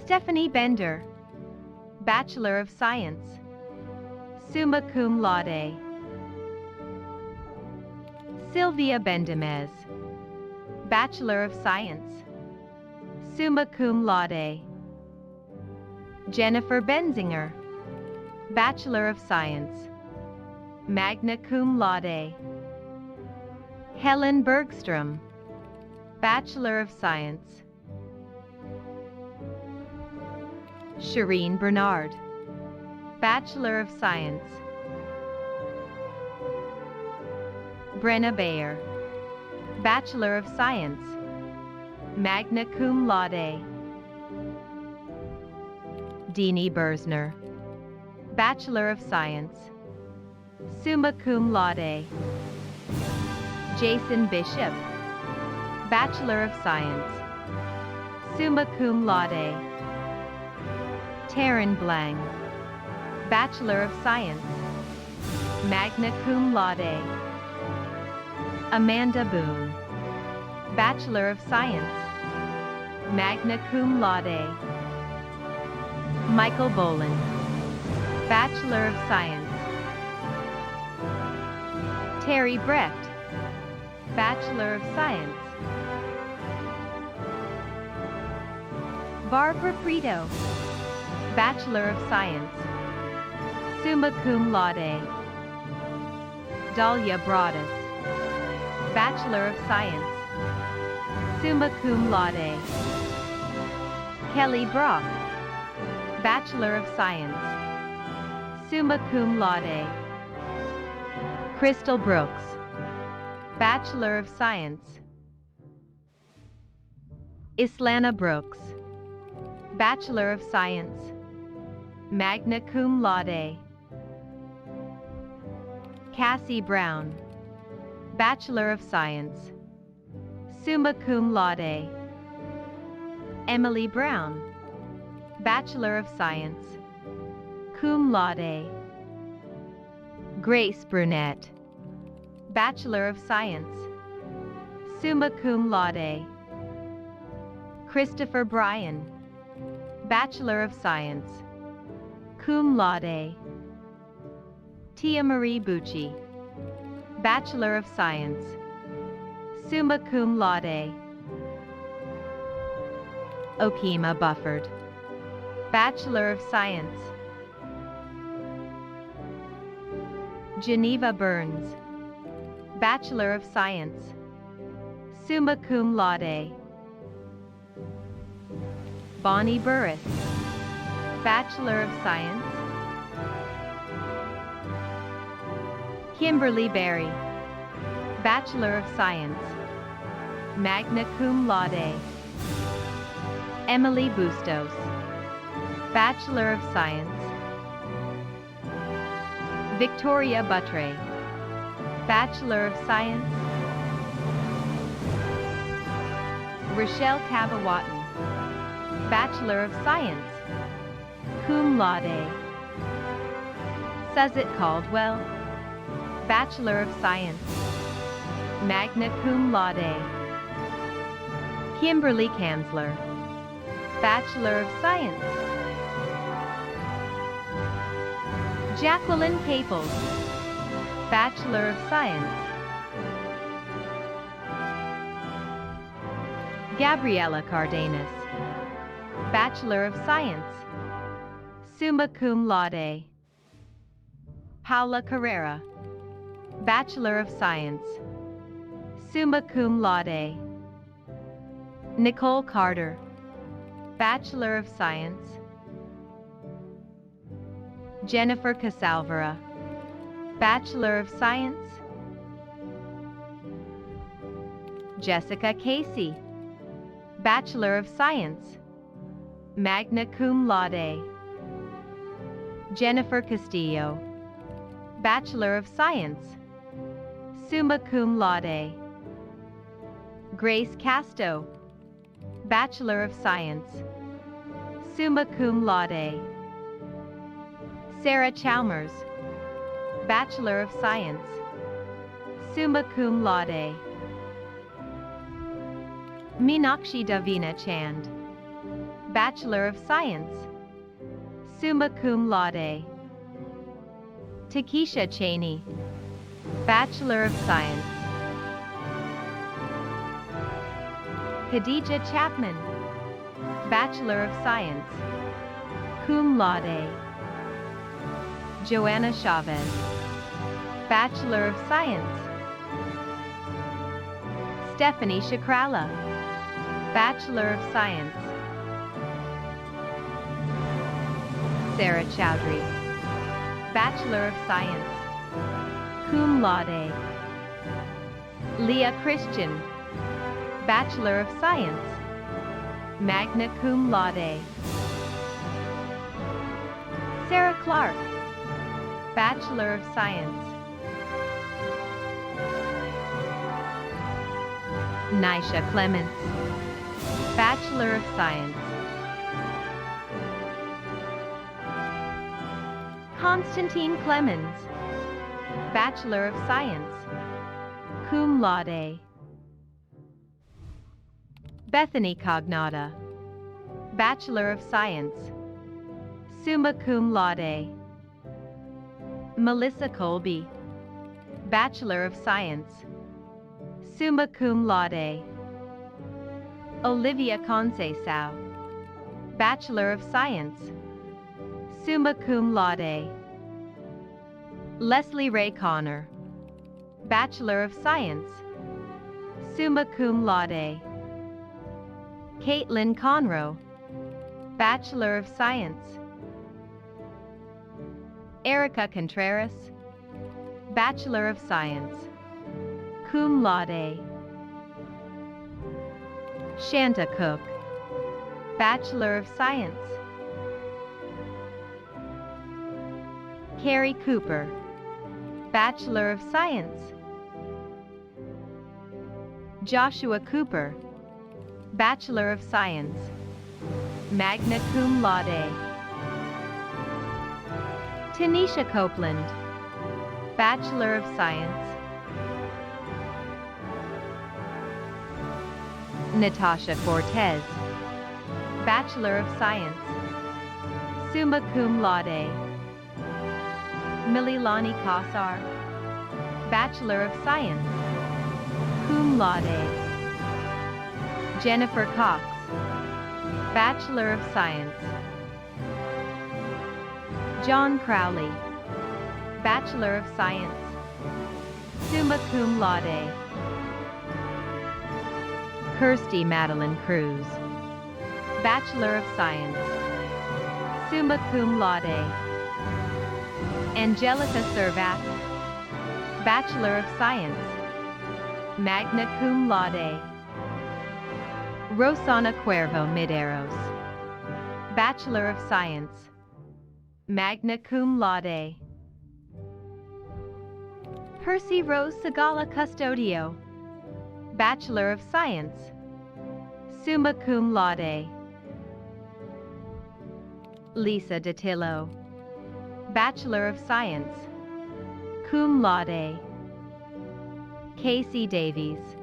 Stephanie Bender, Bachelor of Science, summa cum laude. Sylvia Bendamez, Bachelor of Science, summa cum laude. Jennifer Benzinger, Bachelor of Science, magna cum laude. Helen Bergstrom, Bachelor of Science. Shireen Bernard, Bachelor of Science. Brenna Bayer, Bachelor of Science, magna cum laude. Deanie Bersner, Bachelor of Science, summa cum laude. Jason Bishop, Bachelor of Science, summa cum laude. Taryn Blang, Bachelor of Science, magna cum laude. Amanda Boone, Bachelor of Science, magna cum laude. Michael Boland, Bachelor of Science. Terry Brecht, Bachelor of Science. Barbara Prito, Bachelor of Science, summa cum laude. Dahlia Broadus, Bachelor of Science, summa cum laude. Kelly Brock, Bachelor of Science, summa cum laude. Crystal Brooks, Bachelor of Science. Islana Brooks, Bachelor of Science, magna cum laude. Cassie Brown, Bachelor of Science, summa cum laude. Emily Brown, Bachelor of Science, cum laude. Grace Brunette, Bachelor of Science, summa cum laude. Christopher Bryan, Bachelor of Science, cum laude. Tia Marie Bucci, Bachelor of Science, summa cum laude. Okima Bufford, Bachelor of Science. Geneva Burns, Bachelor of Science, summa cum laude. Bonnie Burris, Bachelor of Science. Kimberly Berry, Bachelor of Science, magna cum laude. Emily Bustos, Bachelor of Science. Victoria Buttrey, Bachelor of Science. Rochelle Cabawatan, Bachelor of Science, cum laude. Suzette Caldwell, Bachelor of Science, magna cum laude. Kimberly Kanzler, Bachelor of Science. Jacqueline Caples, Bachelor of Science. Gabriela Cardenas, Bachelor of Science, summa cum laude. Paula Carrera, Bachelor of Science, summa cum laude. Nicole Carter, Bachelor of Science. Jennifer Casalvera, Bachelor of Science. Jessica Casey, Bachelor of Science, magna cum laude. Jennifer Castillo, Bachelor of Science, summa cum laude. Grace Casto, Bachelor of Science, summa cum laude. Sarah Chalmers, Bachelor of Science, summa cum laude. Meenakshi Davina Chand, Bachelor of Science, summa cum laude. Takesha Cheney, Bachelor of Science. Khadija Chapman, Bachelor of Science, cum laude. Joanna Chavez, Bachelor of Science. Stephanie Shakrala, Bachelor of Science. Sarah Chowdhury, Bachelor of Science, cum laude. Leah Christian, Bachelor of Science, magna cum laude. Sarah Clark, Bachelor of Science. Nisha Clements, Bachelor of Science. Constantine Clemens, Bachelor of Science, cum laude. Bethany Cognata, Bachelor of Science, summa cum laude. Melissa Colby, Bachelor of Science, summa cum laude. Olivia Conceição, Bachelor of Science, summa cum laude. Leslie Ray Connor, Bachelor of Science, summa cum laude. Caitlin Conroe, Bachelor of Science. Erica Contreras, Bachelor of Science, cum laude. Shanta Cook, Bachelor of Science. Carrie Cooper, Bachelor of Science. Joshua Cooper, Bachelor of Science, magna cum laude. Tanisha Copeland, Bachelor of Science. Natasha Cortez, Bachelor of Science, summa cum laude. Mililani Kassar, Bachelor of Science, cum laude. Jennifer Cox, Bachelor of Science. John Crowley, Bachelor of Science, summa cum laude. Kirsty Madeline Cruz, Bachelor of Science, summa cum laude. Angelica Servat, Bachelor of Science, magna cum laude. Rosana Cuervo Mideros, Bachelor of Science, magna cum laude. Percy Rose Sagala Custodio, Bachelor of Science, summa cum laude. Lisa Datillo, Bachelor of Science, cum laude. Casey Davies,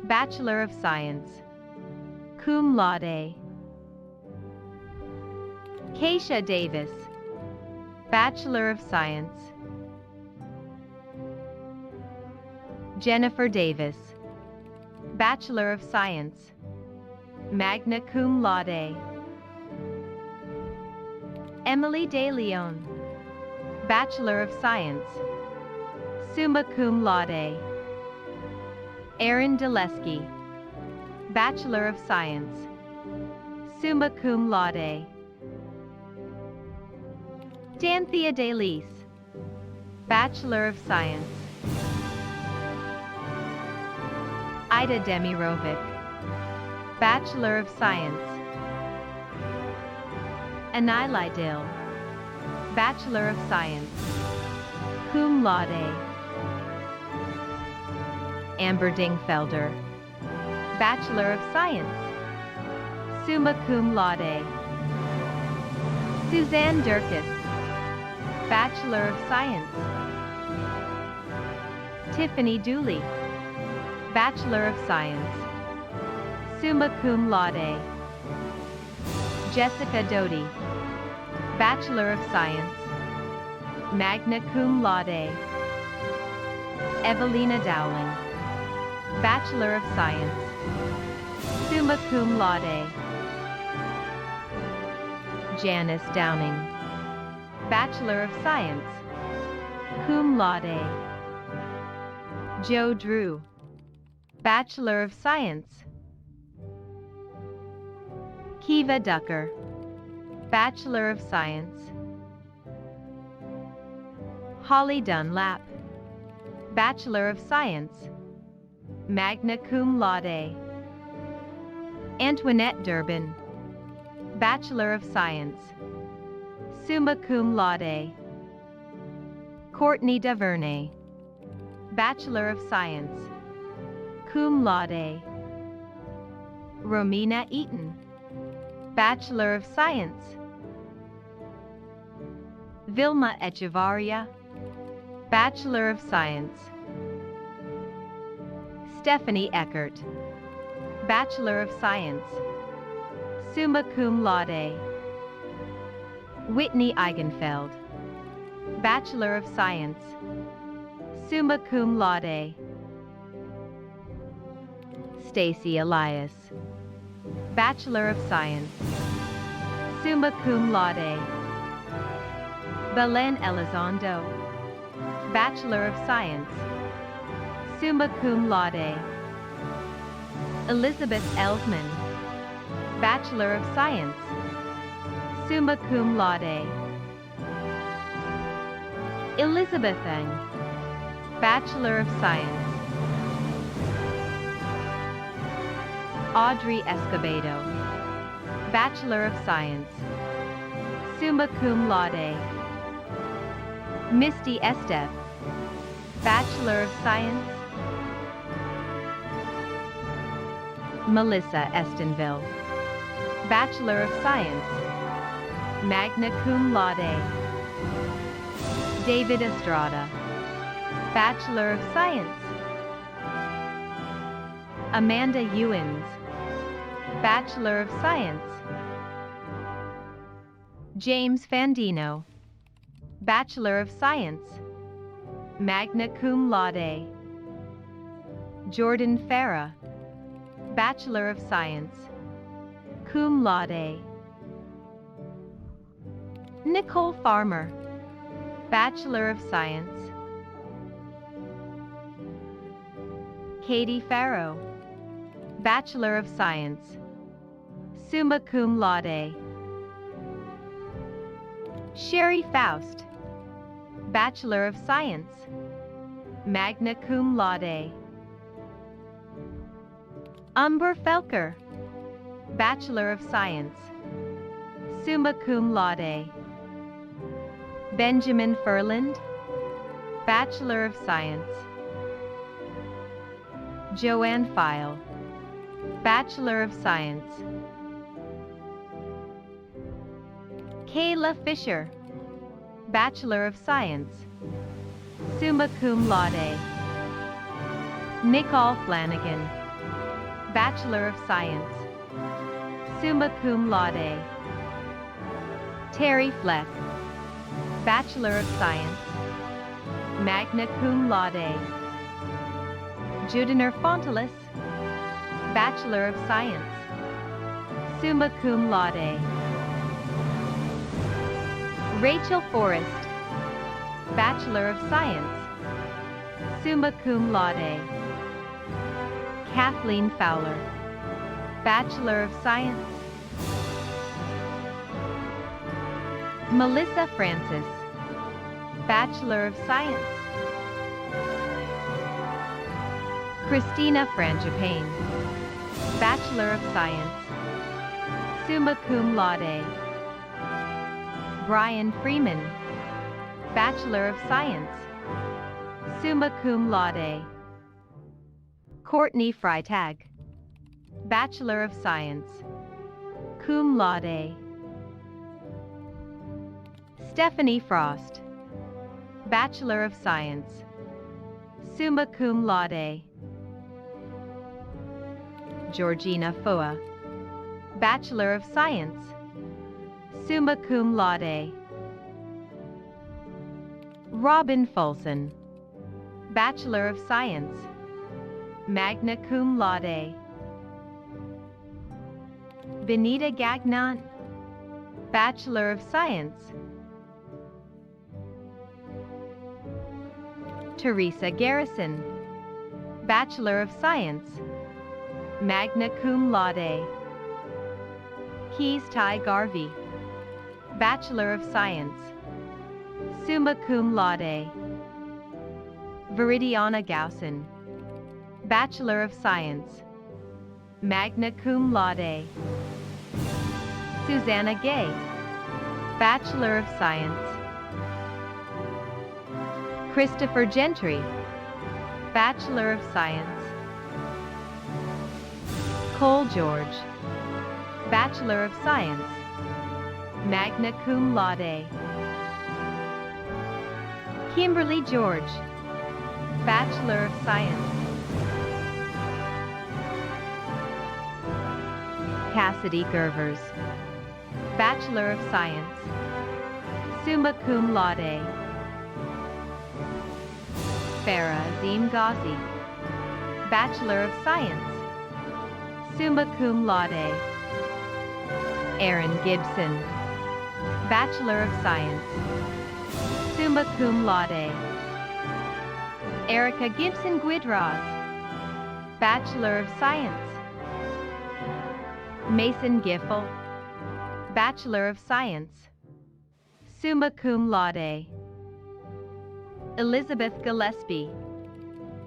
Bachelor of Science, cum laude. Keisha Davis, Bachelor of Science. Jennifer Davis, Bachelor of Science, magna cum laude. Emily De Leon, Bachelor of Science, summa cum laude. Erin Dulesky, Bachelor of Science, summa cum laude. Danthea DeLise, Bachelor of Science. Ida Demirovic, Bachelor of Science. Anai Lydell, Bachelor of Science, cum laude. Amber Dingfelder, Bachelor of Science, summa cum laude. Suzanne Durkis, Bachelor of Science. Tiffany Dooley, Bachelor of Science, summa cum laude. Jessica Doty, Bachelor of Science, magna cum laude. Evelina Dowling, Bachelor of Science, summa cum laude. Janice Downing, Bachelor of Science, cum laude. Joe Drew, Bachelor of Science. Kiva Ducker, Bachelor of Science. Holly Dunlap, Bachelor of Science, magna cum laude. Antoinette Durbin, Bachelor of Science, summa cum laude. Courtney Davernay, Bachelor of Science, cum laude. Romina Eaton, Bachelor of Science. Vilma Echevarria, Bachelor of Science. Stephanie Eckert, Bachelor of Science, summa cum laude. Whitney Eigenfeld, Bachelor of Science, summa cum laude. Stacy Elias, Bachelor of Science, summa cum laude. Belen Elizondo, Bachelor of Science, summa cum laude. Elizabeth Elsman, Bachelor of Science, summa cum laude. Elizabeth Eng, Bachelor of Science. Audrey Escobedo, Bachelor of Science, summa cum laude. Misty Estef, Bachelor of Science. Melissa Estenville, Bachelor of Science, magna cum laude. David Estrada, Bachelor of Science. Amanda Ewins, Bachelor of Science. James Fandino, Bachelor of Science, magna cum laude. Jordan Farah, Bachelor of Science, cum laude. Nicole Farmer, Bachelor of Science. Katie Farrow, Bachelor of Science, summa cum laude. Sherry Faust, Bachelor of Science, magna cum laude. Umber Felker, Bachelor of Science, summa cum laude. Benjamin Furland, Bachelor of Science. Joanne File, Bachelor of Science. Kayla Fisher, Bachelor of Science, summa cum laude. Nicole Flanagan, Bachelor of Science, summa cum laude. Terry Fleck, Bachelor of Science, magna cum laude. Judiner Fontelis, Bachelor of Science, summa cum laude. Rachel Forrest, Bachelor of Science, summa cum laude. Kathleen Fowler, Bachelor of Science. Melissa Francis, Bachelor of Science. Christina Frangipane, Bachelor of Science, summa cum laude. Brian Freeman, Bachelor of Science, summa cum laude. Courtney Freitag, Bachelor of Science, cum laude. Stephanie Frost, Bachelor of Science, summa cum laude. Georgina Foa, Bachelor of Science, summa cum laude. Robin Fulson, Bachelor of Science, magna cum laude. Benita Gagnon, Bachelor of Science. Teresa Garrison, Bachelor of Science, magna cum laude. Keys Ty Garvey, Bachelor of Science, summa cum laude. Viridiana Gaussen, Bachelor of Science, magna cum laude. Susanna Gay, Bachelor of Science. Christopher Gentry, Bachelor of Science. Cole George, Bachelor of Science, magna cum laude. Kimberly George, Bachelor of Science. Cassidy Gervers, Bachelor of Science, summa cum laude. Farah Azim Ghazi, Bachelor of Science, summa cum laude. Aaron Gibson, Bachelor of Science, summa cum laude. Erica Gibson Guidraz, Bachelor of Science. Mason Giffel, Bachelor of Science, summa cum laude. Elizabeth Gillespie,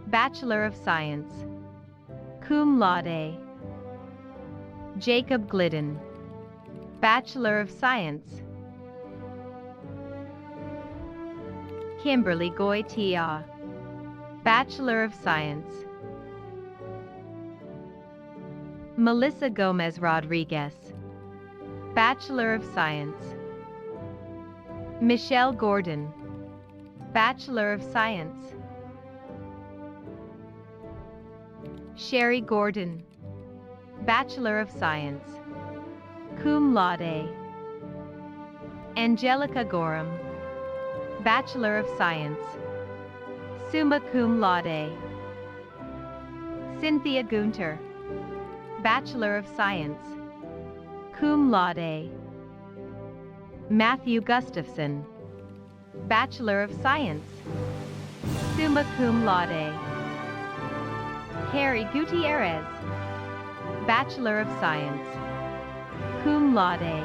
Bachelor of Science, cum laude. Jacob Glidden, Bachelor of Science. Kimberly Goitia, Bachelor of Science. Melissa Gomez Rodriguez, Bachelor of Science. Michelle Gordon, Bachelor of Science. Sherry Gordon, Bachelor of Science, cum laude. Angelica Gorham, Bachelor of Science, summa cum laude. Cynthia Gunter, Bachelor of Science, cum laude. Matthew Gustafson, Bachelor of Science, summa cum laude. Carrie Gutierrez, Bachelor of Science, cum laude.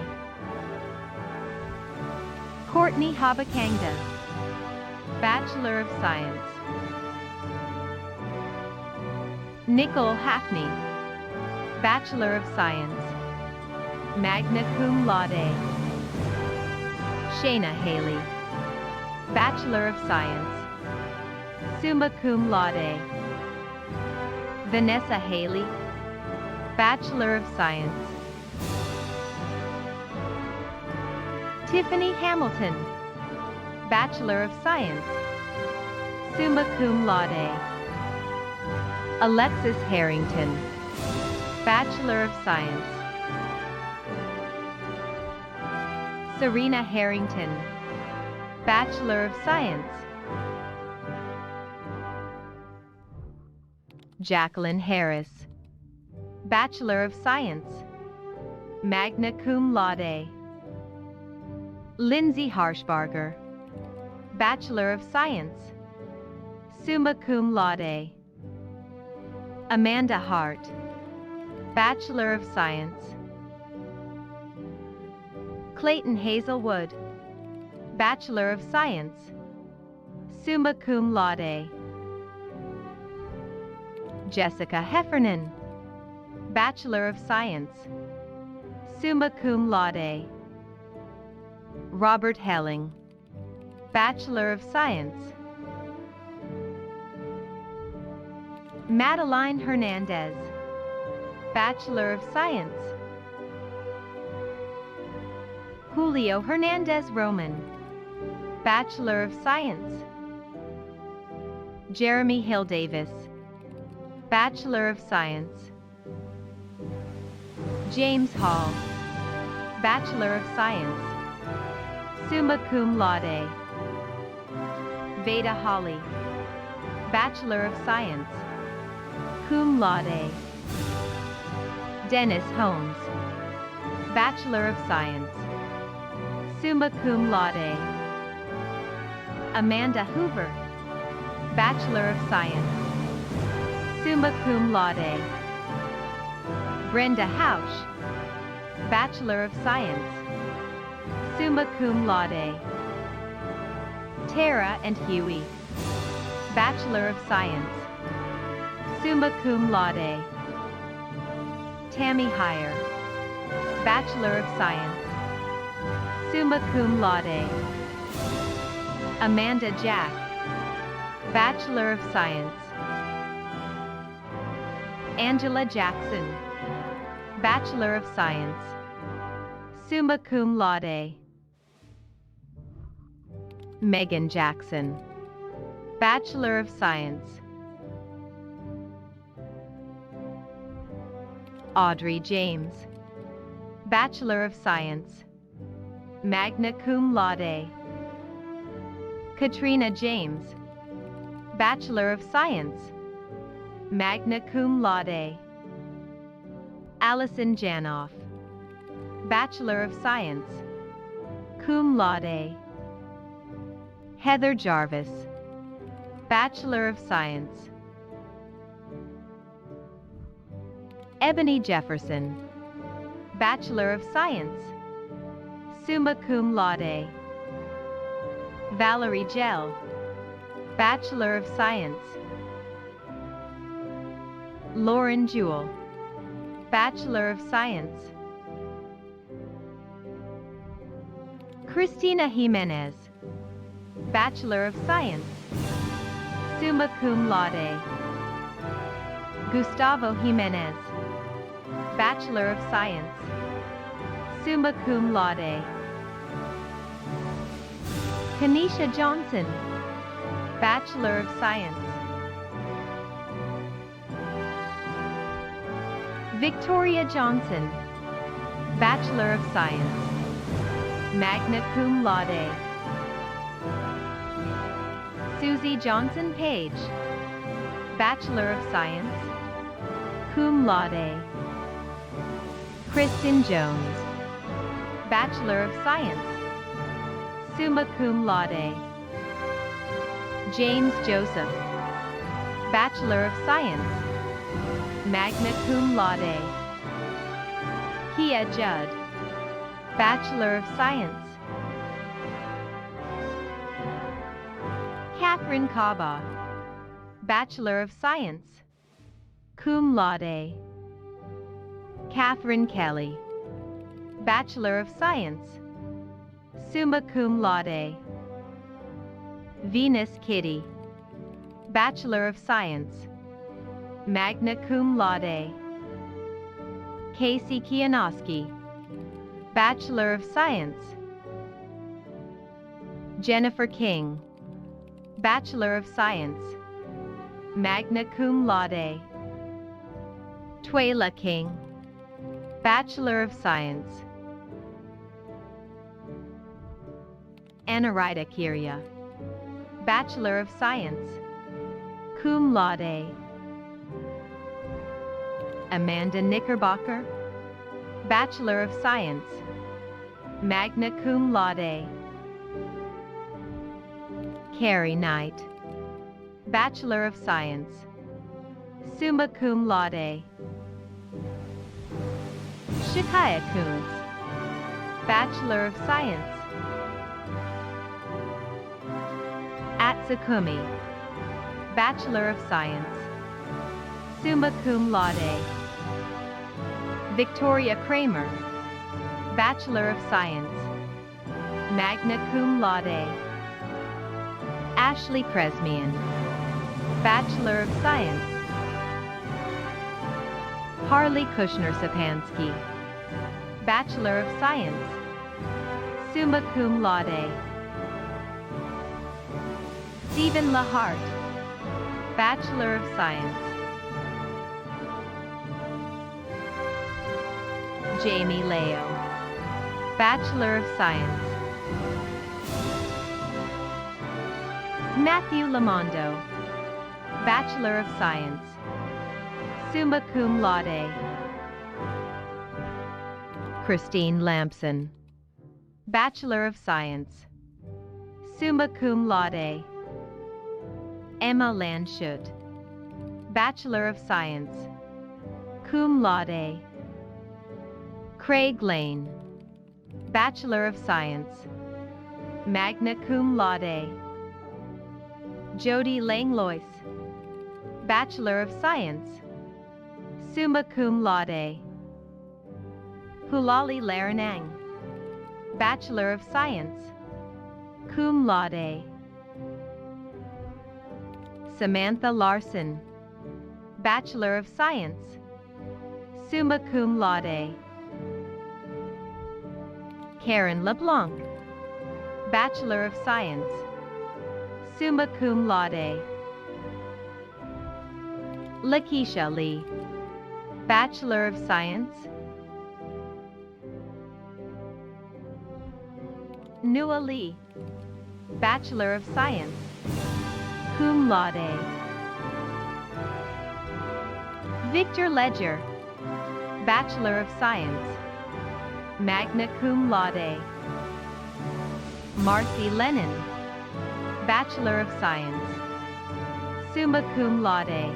Courtney Habakangda, Bachelor of Science. Nicole Hackney, Bachelor of Science, magna cum laude. Shayna Haley, Bachelor of Science, summa cum laude. Vanessa Haley, Bachelor of Science. Tiffany Hamilton, Bachelor of Science, summa cum laude. Alexis Harrington, Bachelor of Science. Serena Harrington, Bachelor of Science. Jacqueline Harris, Bachelor of Science, magna cum laude. Lindsay Harshbarger, Bachelor of Science, summa cum laude. Amanda Hart, Bachelor of Science. Clayton Hazelwood, Bachelor of Science, summa cum laude. Jessica Heffernan, Bachelor of Science, summa cum laude. Robert Helling, Bachelor of Science. Madeline Hernandez, Bachelor of Science. Julio Hernandez Roman, Bachelor of Science. Jeremy Hill Davis, Bachelor of Science. James Hall, Bachelor of Science, summa cum laude. Veda Holly, Bachelor of Science, cum laude. Dennis Holmes, Bachelor of Science, summa cum laude. Amanda Hoover, Bachelor of Science, summa cum laude. Brenda Hausch, Bachelor of Science, summa cum laude. Tara and Huey, Bachelor of Science, summa cum laude. Tammy Heyer, Bachelor of Science, summa cum laude. Amanda Jack, Bachelor of Science. Angela Jackson, Bachelor of Science, summa cum laude. Megan Jackson, Bachelor of Science. Audrey James, Bachelor of Science, magna cum laude. Katrina James, Bachelor of Science, magna cum laude. Allison Janoff, Bachelor of Science, cum laude. Heather Jarvis, Bachelor of Science. Ebony Jefferson, Bachelor of Science, summa cum laude. Valerie Gell, Bachelor of Science. Lauren Jewell, Bachelor of Science. Christina Jimenez, Bachelor of Science, summa cum laude. Gustavo Jimenez, Bachelor of Science, summa cum laude. Kanisha Johnson, Bachelor of Science. Victoria Johnson, Bachelor of Science, magna cum laude. Susie Johnson Page, Bachelor of Science, cum laude. Kristen Jones, Bachelor of Science, summa cum laude. James Joseph, Bachelor of Science, magna cum laude. Kia Judd, Bachelor of Science. Catherine Kaba, Bachelor of Science, cum laude. Catherine Kelly, Bachelor of Science, summa cum laude. Venus Kitty, Bachelor of Science, magna cum laude. Casey Kianowski, Bachelor of Science. Jennifer King, Bachelor of Science, magna cum laude. Twyla King, Bachelor of Science. Anarita Kiria, Bachelor of Science, cum laude. Amanda Knickerbocker, Bachelor of Science, magna cum laude. Carrie Knight, Bachelor of Science, summa cum laude. Shakaya Coons, Bachelor of Science. Atsukumi, Bachelor of Science, summa cum laude. Victoria Kramer, Bachelor of Science, magna cum laude. Ashley Kresmian, Bachelor of Science. Harley Kushner-Sapansky, Bachelor of Science, summa cum laude. Stephen Lahart, Bachelor of Science. Jamie Leo, Bachelor of Science. Matthew Lamondo, Bachelor of Science, summa cum laude. Christine Lampson, Bachelor of Science, summa cum laude. Emma Landshut, Bachelor of Science, cum laude. Craig Lane, Bachelor of Science, magna cum laude. Jody Langlois, Bachelor of Science, summa cum laude. Hulali Laranang, Bachelor of Science, cum laude. Samantha Larson, Bachelor of Science, summa cum laude. Karen LeBlanc, Bachelor of Science, summa cum laude. Lakeisha Lee, Bachelor of Science. Nua Lee, Bachelor of Science, cum laude. Victor Ledger, Bachelor of Science, magna cum laude. Marcy Lennon, Bachelor of Science, summa cum laude.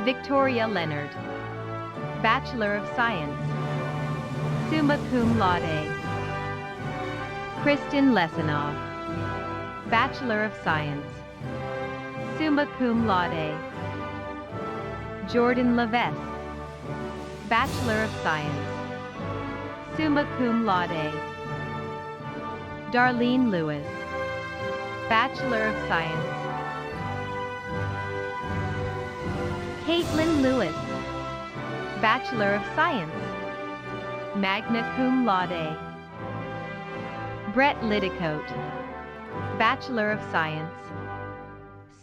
Victoria Leonard, Bachelor of Science, summa cum laude. Kristen Lesanov, Bachelor of Science, summa cum laude. Jordan Levesque, Bachelor of Science, summa cum laude. Darlene Lewis, Bachelor of Science. Caitlin Lewis, Bachelor of Science, magna cum laude. Brett Liddicoat, Bachelor of Science,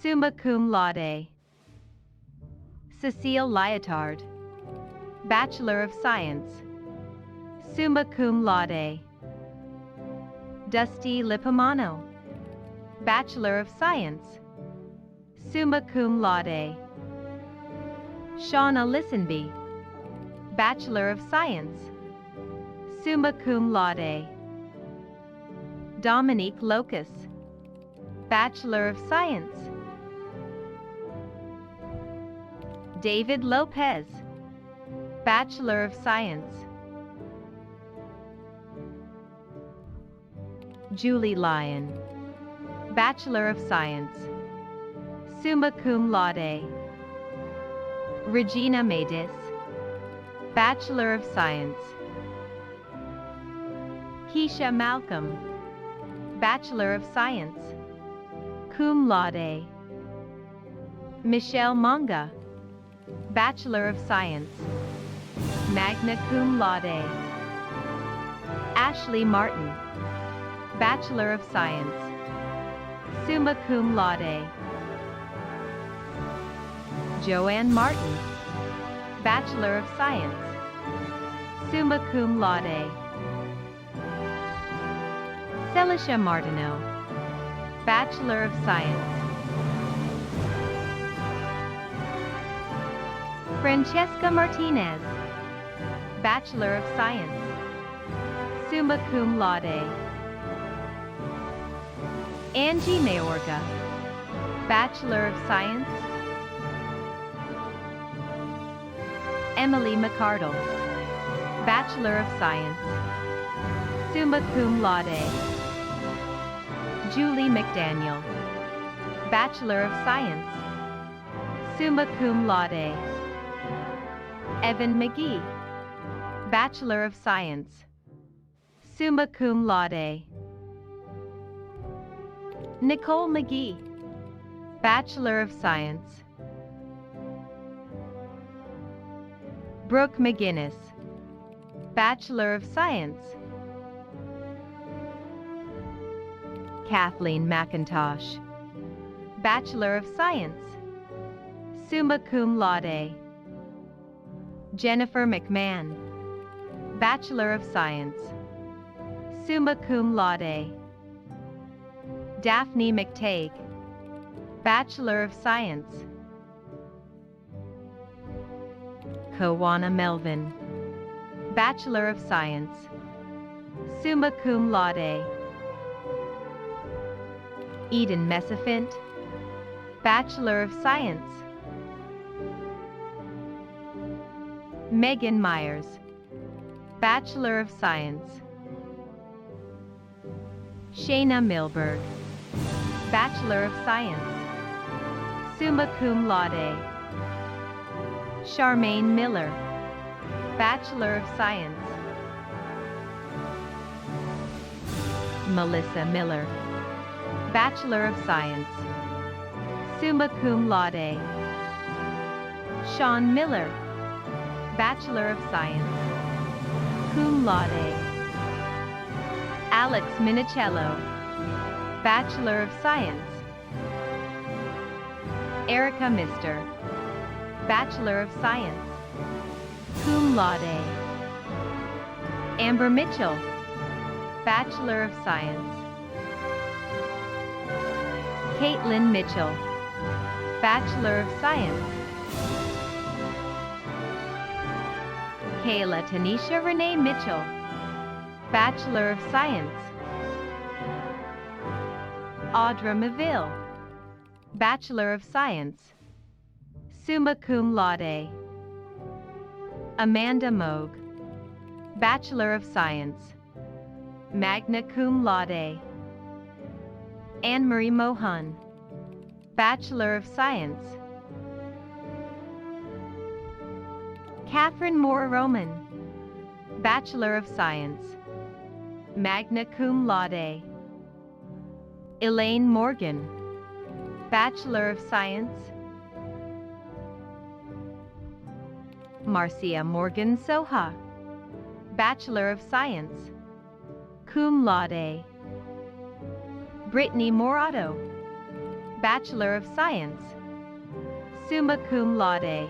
summa cum laude. Cecile Lyotard, Bachelor of Science, summa cum laude. Dusty Lipomano, Bachelor of Science, summa cum laude. Shauna Lisenby, Bachelor of Science, summa cum laude. Dominique Locus, Bachelor of Science. David Lopez, Bachelor of Science. Julie Lyon, Bachelor of Science, summa cum laude. Regina Maydis, Bachelor of Science. Keisha Malcolm, Bachelor of Science, cum laude. Michelle Monga, Bachelor of Science, magna cum laude. Ashley Martin, Bachelor of Science, summa cum laude. Joanne Martin, Bachelor of Science, summa cum laude. Celicia Martineau, Bachelor of Science. Francesca Martinez, Bachelor of Science, summa cum laude. Angie Mayorga, Bachelor of Science. Emily McCardle, Bachelor of Science, summa cum laude. Julie McDaniel, Bachelor of Science, summa cum laude. Evan McGee, Bachelor of Science, summa cum laude. Nicole McGee, Bachelor of Science. Brooke McGinnis, Bachelor of Science. Kathleen McIntosh, Bachelor of Science, summa cum laude. Jennifer McMahon, Bachelor of Science, summa cum laude. Daphne McTague, Bachelor of Science. Kawana Melvin, Bachelor of Science, summa cum laude. Eden Messafint, Bachelor of Science. Megan Myers, Bachelor of Science. Shayna Milberg, Bachelor of Science, summa cum laude. Charmaine Miller, Bachelor of Science. Melissa Miller, Bachelor of Science, summa cum laude. Sean Miller, Bachelor of Science, cum laude. Alex Minicello, Bachelor of Science. Erica Mister, Bachelor of Science, cum laude. Amber Mitchell, Bachelor of Science. Caitlin Mitchell, Bachelor of Science. Kayla Tanisha Renee Mitchell, Bachelor of Science. Audra Maville, Bachelor of Science, summa cum laude. Amanda Moog, Bachelor of Science, magna cum laude. Anne-Marie Mohan, Bachelor of Science. Catherine Moore Roman, Bachelor of Science, magna cum laude. Elaine Morgan, Bachelor of Science. Marcia Morgan Soha, Bachelor of Science, cum laude. Brittany Morato, Bachelor of Science, summa cum laude.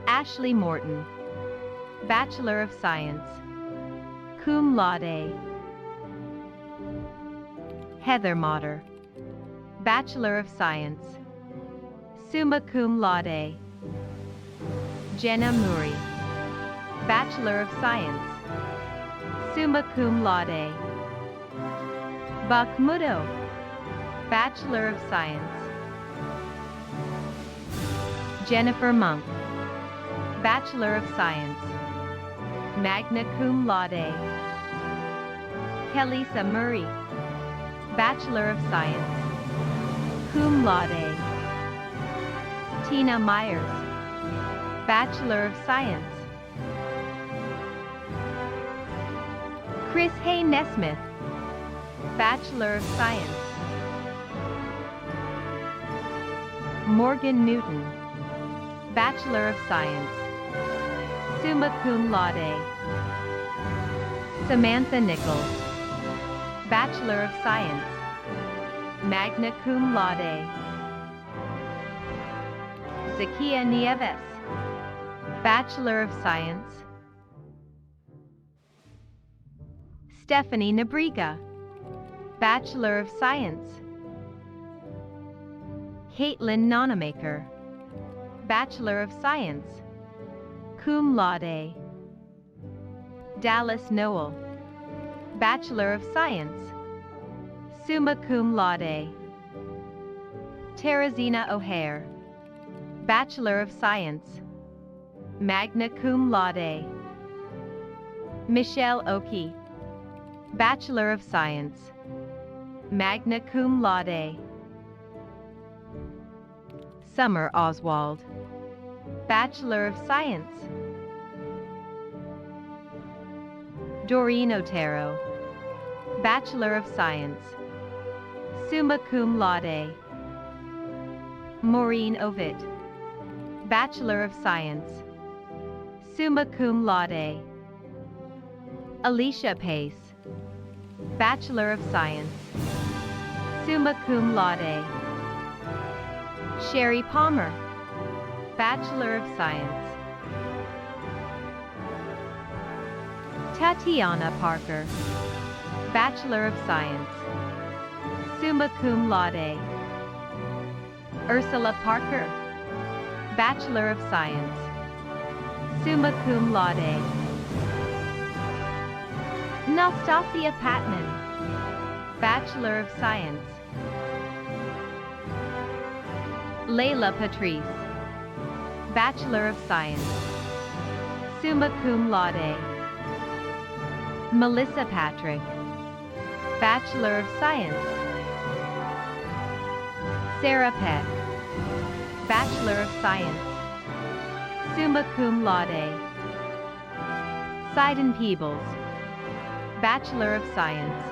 Ashley Morton, Bachelor of Science, cum laude. Heather Motter, Bachelor of Science, summa cum laude. Jenna Murray, Bachelor of Science, summa cum laude. Buck Mudo, Bachelor of Science. Jennifer Monk, Bachelor of Science, magna cum laude. Kelisa Murray, Bachelor of Science, cum laude. Tina Myers, Bachelor of Science. Chris Hay Nesmith, Bachelor of Science. Morgan Newton, Bachelor of Science, summa cum laude. Samantha Nichols, Bachelor of Science, magna cum laude. Zakia Nieves, Bachelor of Science. Stephanie Nabriga, Bachelor of Science. Caitlin Nonamaker, Bachelor of Science, cum laude. Dallas Noel, Bachelor of Science, summa cum laude. Teresina O'Hare, Bachelor of Science, magna cum laude. Michelle Oki, Bachelor of Science, magna cum laude. Summer Oswald, Bachelor of Science. Doreen Otero, Bachelor of Science, summa cum laude. Maureen Ovitt, Bachelor of Science, summa cum laude. Alicia Pace, Bachelor of Science, summa cum laude. Sherry Palmer, Bachelor of Science. Tatiana Parker, Bachelor of Science, summa cum laude. Ursula Parker, Bachelor of Science, summa cum laude. Nastasia Patman, Bachelor of Science. Layla Patrice, Bachelor of Science, summa cum laude. Melissa Patrick, Bachelor of Science. Sarah Peck, Bachelor of Science, summa cum laude. Sidon Peebles, Bachelor of Science,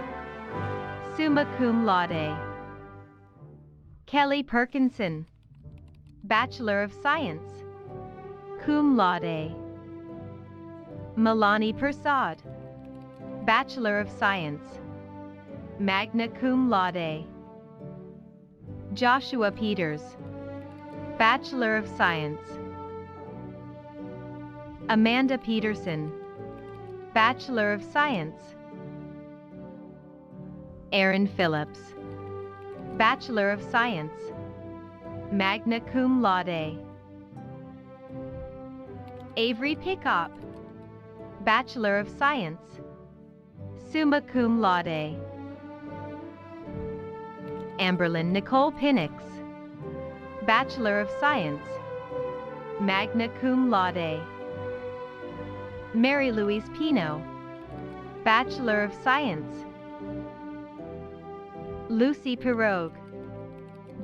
summa cum laude. Kelly Perkinson, Bachelor of Science, cum laude. Milani Prasad, Bachelor of Science, magna cum laude. Joshua Peters, Bachelor of Science. Amanda Peterson, Bachelor of Science. Aaron Phillips, Bachelor of Science, magna cum laude. Avery Pickup, Bachelor of Science, summa cum laude. Amberlyn Nicole Pinnix, Bachelor of Science, magna cum laude. Mary Louise Pino, Bachelor of Science. Lucy Pirogue,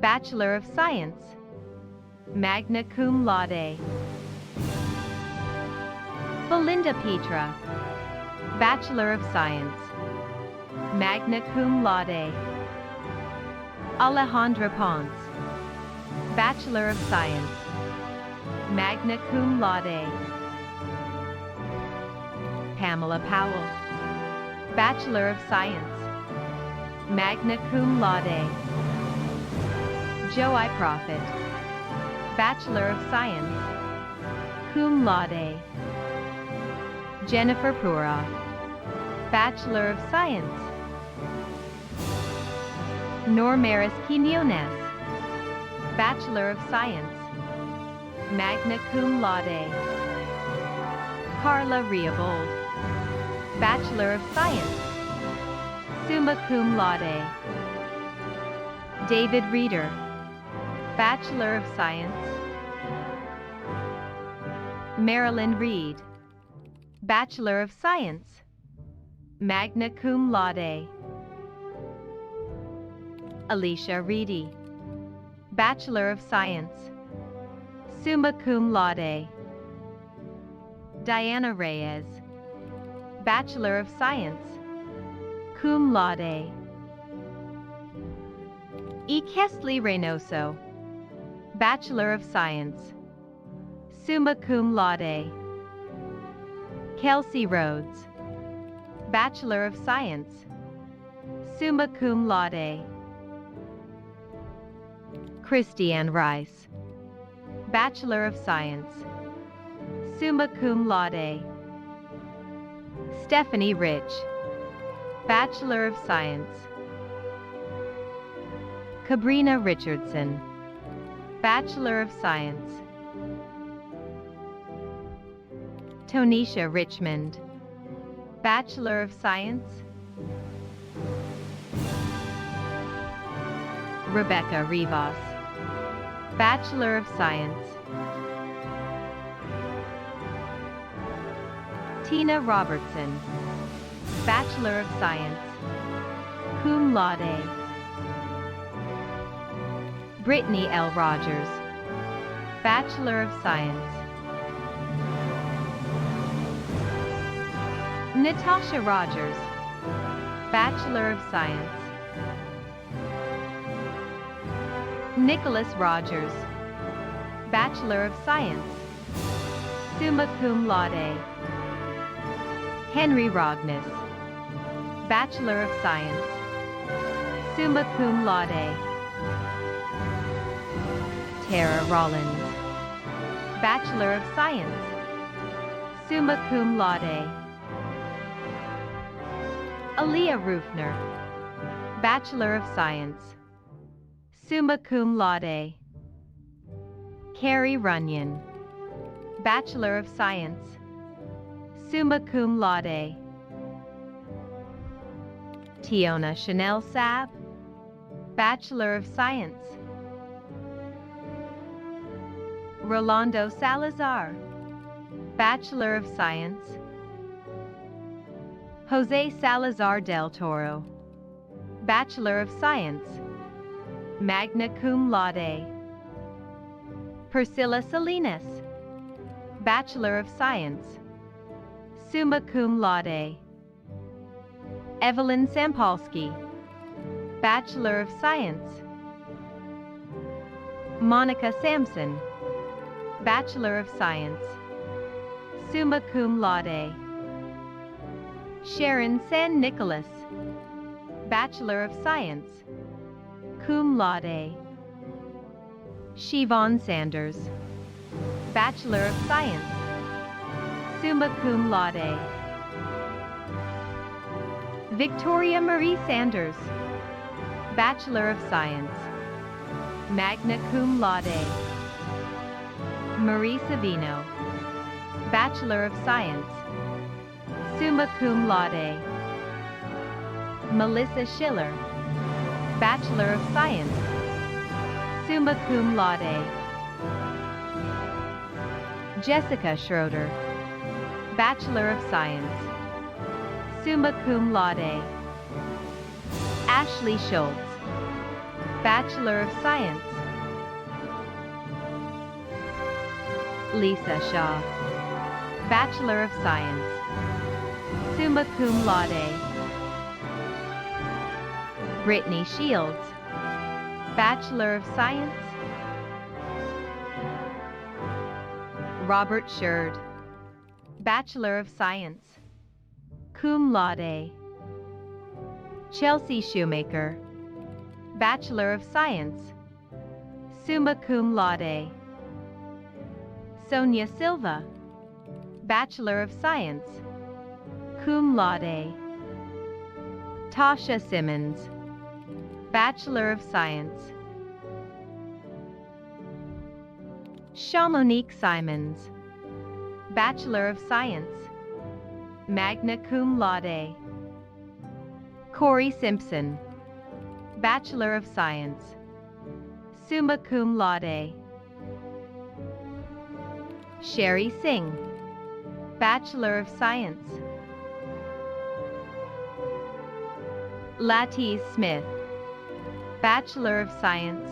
Bachelor of Science, magna cum laude. Belinda Petra, Bachelor of Science, magna cum laude. Alejandra Ponce, Bachelor of Science, magna cum laude. Pamela Powell, Bachelor of Science, magna cum laude. Joe I. Prophet, Bachelor of Science, cum laude. Jennifer Pura, Bachelor of Science. Normaris Quinones, Bachelor of Science, magna cum laude. Carla Reabold, Bachelor of Science, summa cum laude. David Reeder, Bachelor of Science. Marilyn Reed, Bachelor of Science, magna cum laude. Alicia Reedy, Bachelor of Science, summa cum laude. Diana Reyes, Bachelor of Science, cum laude. E. Kesley Reynoso, Bachelor of Science, summa cum laude. Kelsey Rhodes, Bachelor of Science, summa cum laude. Christiane Rice, Bachelor of Science, summa cum laude. Stephanie Rich, Bachelor of Science. Cabrina Richardson, Bachelor of Science. Tonisha Richmond, Bachelor of Science. Rebecca Rivas, Bachelor of Science. Tina Robertson, Bachelor of Science, cum laude. Brittany L. Rogers, Bachelor of Science. Natasha Rogers, Bachelor of Science. Nicholas Rogers, Bachelor of Science, summa cum laude. Henry Rogness, Bachelor of Science, summa cum laude. Tara Rollins, Bachelor of Science, summa cum laude. Aaliyah Rufner, Bachelor of Science, summa cum laude. Carrie Runyon, Bachelor of Science, summa cum laude. Tiona Chanel Saab, Bachelor of Science. Rolando Salazar, Bachelor of Science. Jose Salazar del Toro, Bachelor of Science, magna cum laude. Priscilla Salinas, Bachelor of Science, summa cum laude. Evelyn Sampolsky, Bachelor of Science. Monica Sampson, Bachelor of Science, summa cum laude. Sharon San Nicholas, Bachelor of Science, cum laude. Siobhan Sanders, Bachelor of Science, summa cum laude. Victoria Marie Sanders, Bachelor of Science, magna cum laude. Marie Savino, Bachelor of Science, summa cum laude. Melissa Schiller, Bachelor of Science, summa cum laude. Jessica Schroeder, Bachelor of Science, summa cum laude. Ashley Schultz, Bachelor of Science. Lisa Shaw, Bachelor of Science, summa cum laude. Brittany Shields, Bachelor of Science. Robert Sherd, Bachelor of Science, cum laude. Chelsea Shoemaker, Bachelor of Science, summa cum laude. Sonia Silva, Bachelor of Science, cum laude. Tasha Simmons, Bachelor of Science. Shamonique Simons, Bachelor of Science, magna cum laude. Corey Simpson, Bachelor of Science, summa cum laude. Sherry Singh, Bachelor of Science. Lattice Smith, Bachelor of Science.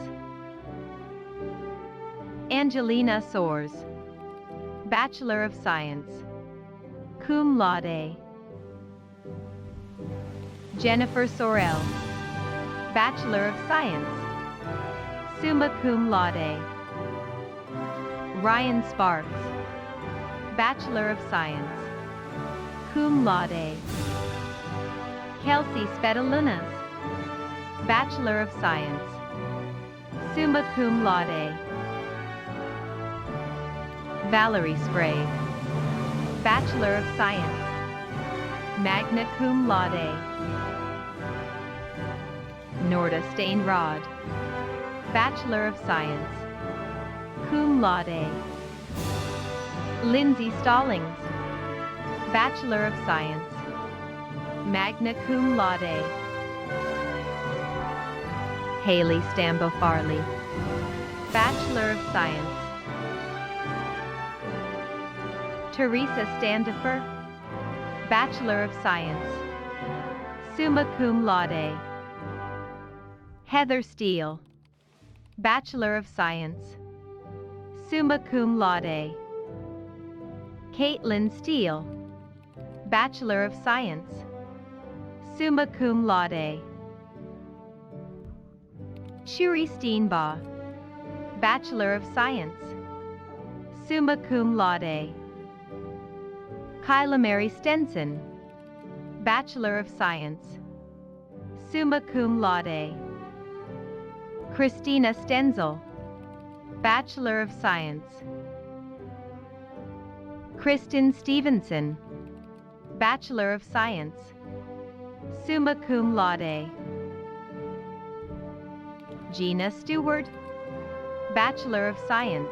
Angelina Soares, Bachelor of Science, cum laude. Jennifer Sorrell, Bachelor of Science, summa cum laude. Ryan Sparks, Bachelor of Science, cum laude. Kelsey Spetalunas, Bachelor of Science, summa cum laude. Valerie Sprague, Bachelor of Science, magna cum laude. Norda Steinrod, Bachelor of Science, cum laude. Lindsay Stallings, Bachelor of Science, magna cum laude. Haley Stambo Farley, Bachelor of Science. Teresa Standifer, Bachelor of Science, summa cum laude. Heather Steele, Bachelor of Science, summa cum laude. Caitlin Steele, Bachelor of Science, summa cum laude. Shuri Steenbaugh, Bachelor of Science, summa cum laude. Kyla Mary Stenson, Bachelor of Science, summa cum laude. Christina Stenzel, Bachelor of Science. Kristen Stevenson, Bachelor of Science, summa cum laude. Gina Stewart, Bachelor of Science,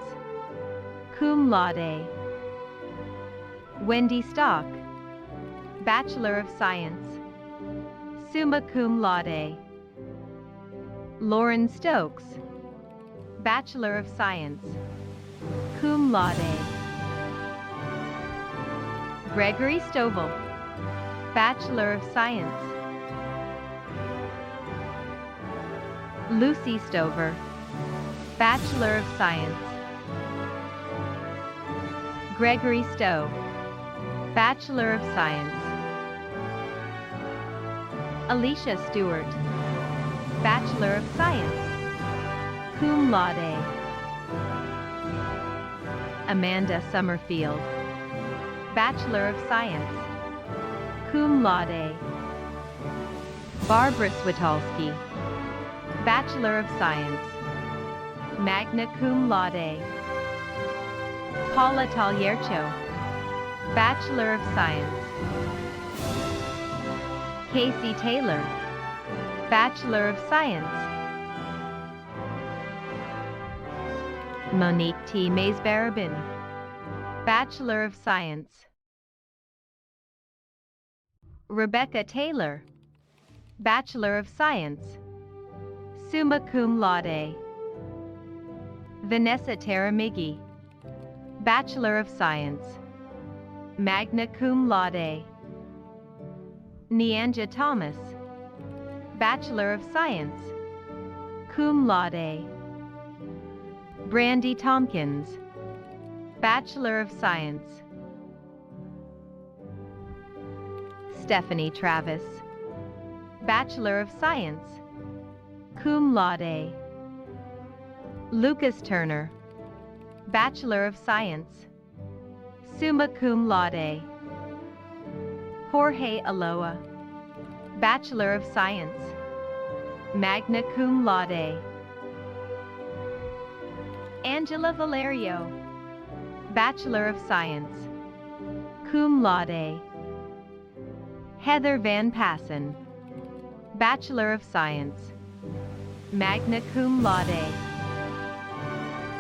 cum laude. Wendy Stock, Bachelor of Science, summa cum laude. Lauren Stokes, Bachelor of Science, cum laude. Gregory Stovall, Bachelor of Science. Lucy Stover, Bachelor of Science. Gregory Stowe, Bachelor of Science. Alicia Stewart, Bachelor of Science, cum laude. Amanda Summerfield, Bachelor of Science, cum laude. Barbara Switalski, Bachelor of Science, magna cum laude. Paula Taliercho, Bachelor of Science. Casey Taylor, Bachelor of Science. Monique T. Mays-Barabin, Bachelor of Science. Rebecca Taylor, Bachelor of Science, summa cum laude. Vanessa Taramigi, Bachelor of Science, magna cum laude. Neanja Thomas, Bachelor of Science, cum laude. Brandy Tompkins, Bachelor of Science. Stephanie Travis, Bachelor of Science, cum laude. Lucas Turner, Bachelor of Science, summa cum laude. Jorge Aloa, Bachelor of Science, magna cum laude. Angela Valerio, Bachelor of Science, cum laude. Heather Van Passen, Bachelor of Science, magna cum laude.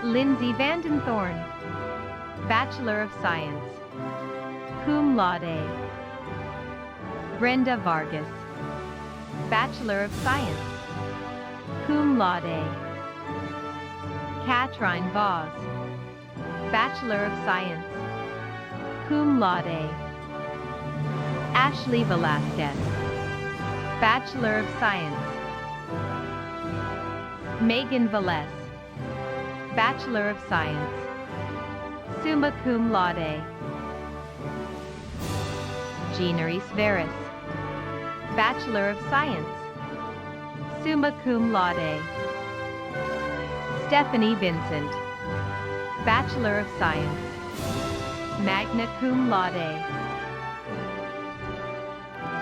Lindsay Vandenthorn, Bachelor of Science, cum laude. Brenda Vargas, Bachelor of Science, cum laude. Katrine Voss, Bachelor of Science, cum laude. Ashley Velasquez, Bachelor of Science. Megan Velez, Bachelor of Science, summa cum laude. Gina Veris, Bachelor of Science, summa cum laude. Stephanie Vincent, Bachelor of Science, magna cum laude.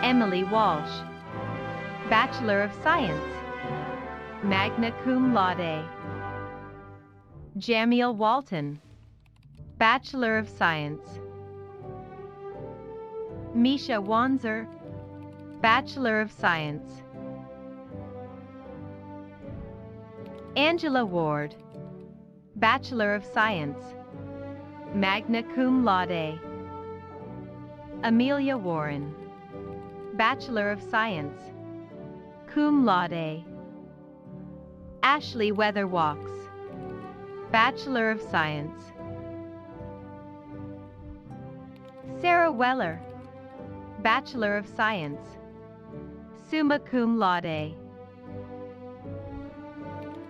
Emily Walsh, Bachelor of Science, magna cum laude. Jamiel Walton, Bachelor of Science. Misha Wanzer, Bachelor of Science. Angela Ward, Bachelor of Science, magna cum laude. Amelia Warren, Bachelor of Science, cum laude. Ashley Weatherwalks, Bachelor of Science. Sarah Weller, Bachelor of Science, summa cum laude.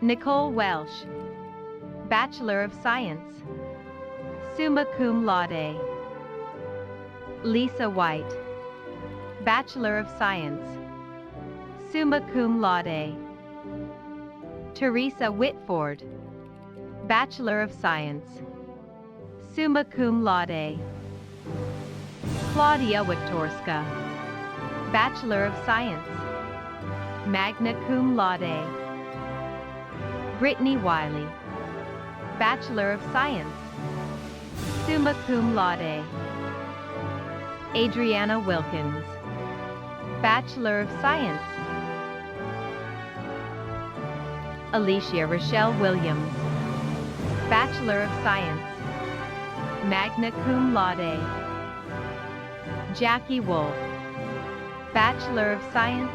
Nicole Welsh, Bachelor of Science, summa cum laude. Lisa White, Bachelor of Science, summa cum laude. Teresa Whitford, Bachelor of Science, summa cum laude. Claudia Wiktorska, Bachelor of Science, magna cum laude. Brittany Wiley, Bachelor of Science, summa cum laude. Adriana Wilkins, Bachelor of Science. Alicia Rochelle Williams, Bachelor of Science, magna cum laude. Jackie Wolf, Bachelor of Science.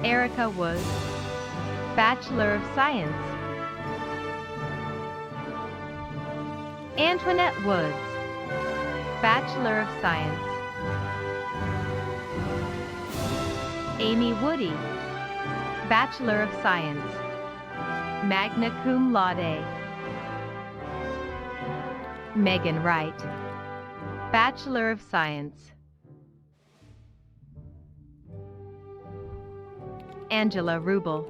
Erica Woods, Bachelor of Science. Antoinette Woods, Bachelor of Science. Amy Woody, Bachelor of Science, magna cum laude. Megan Wright, Bachelor of Science. Angela Rubel,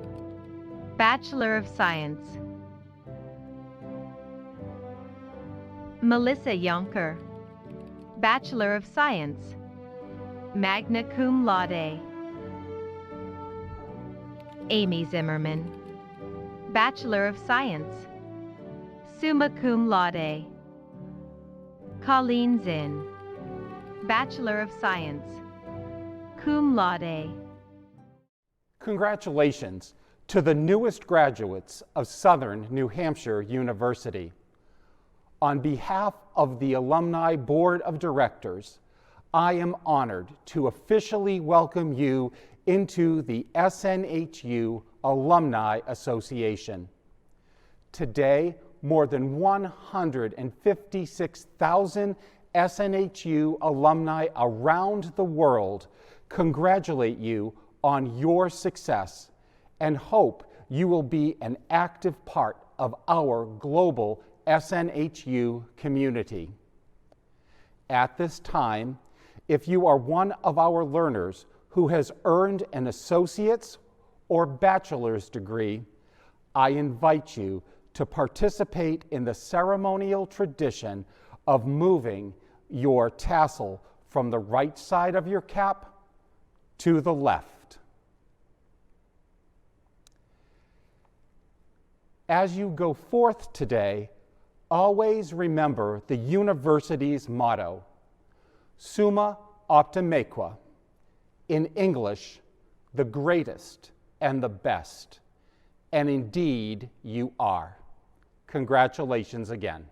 Bachelor of Science. Melissa Yonker, Bachelor of Science, magna cum laude. Amy Zimmerman, Bachelor of Science, summa cum laude. Colleen Zinn, Bachelor of Science, cum laude. Congratulations to the newest graduates of Southern New Hampshire University. On behalf of the Alumni Board of Directors, I am honored to officially welcome you into the SNHU Alumni Association. Today, more than 156,000 SNHU alumni around the world congratulate you on your success and hope you will be an active part of our global SNHU community. At this time, if you are one of our learners who has earned an associate's or bachelor's degree, I invite you to participate in the ceremonial tradition of moving your tassel from the right side of your cap to the left. As you go forth today, always remember the university's motto, Summa Optimaque, in English, the greatest and the best. And indeed, you are. Congratulations again.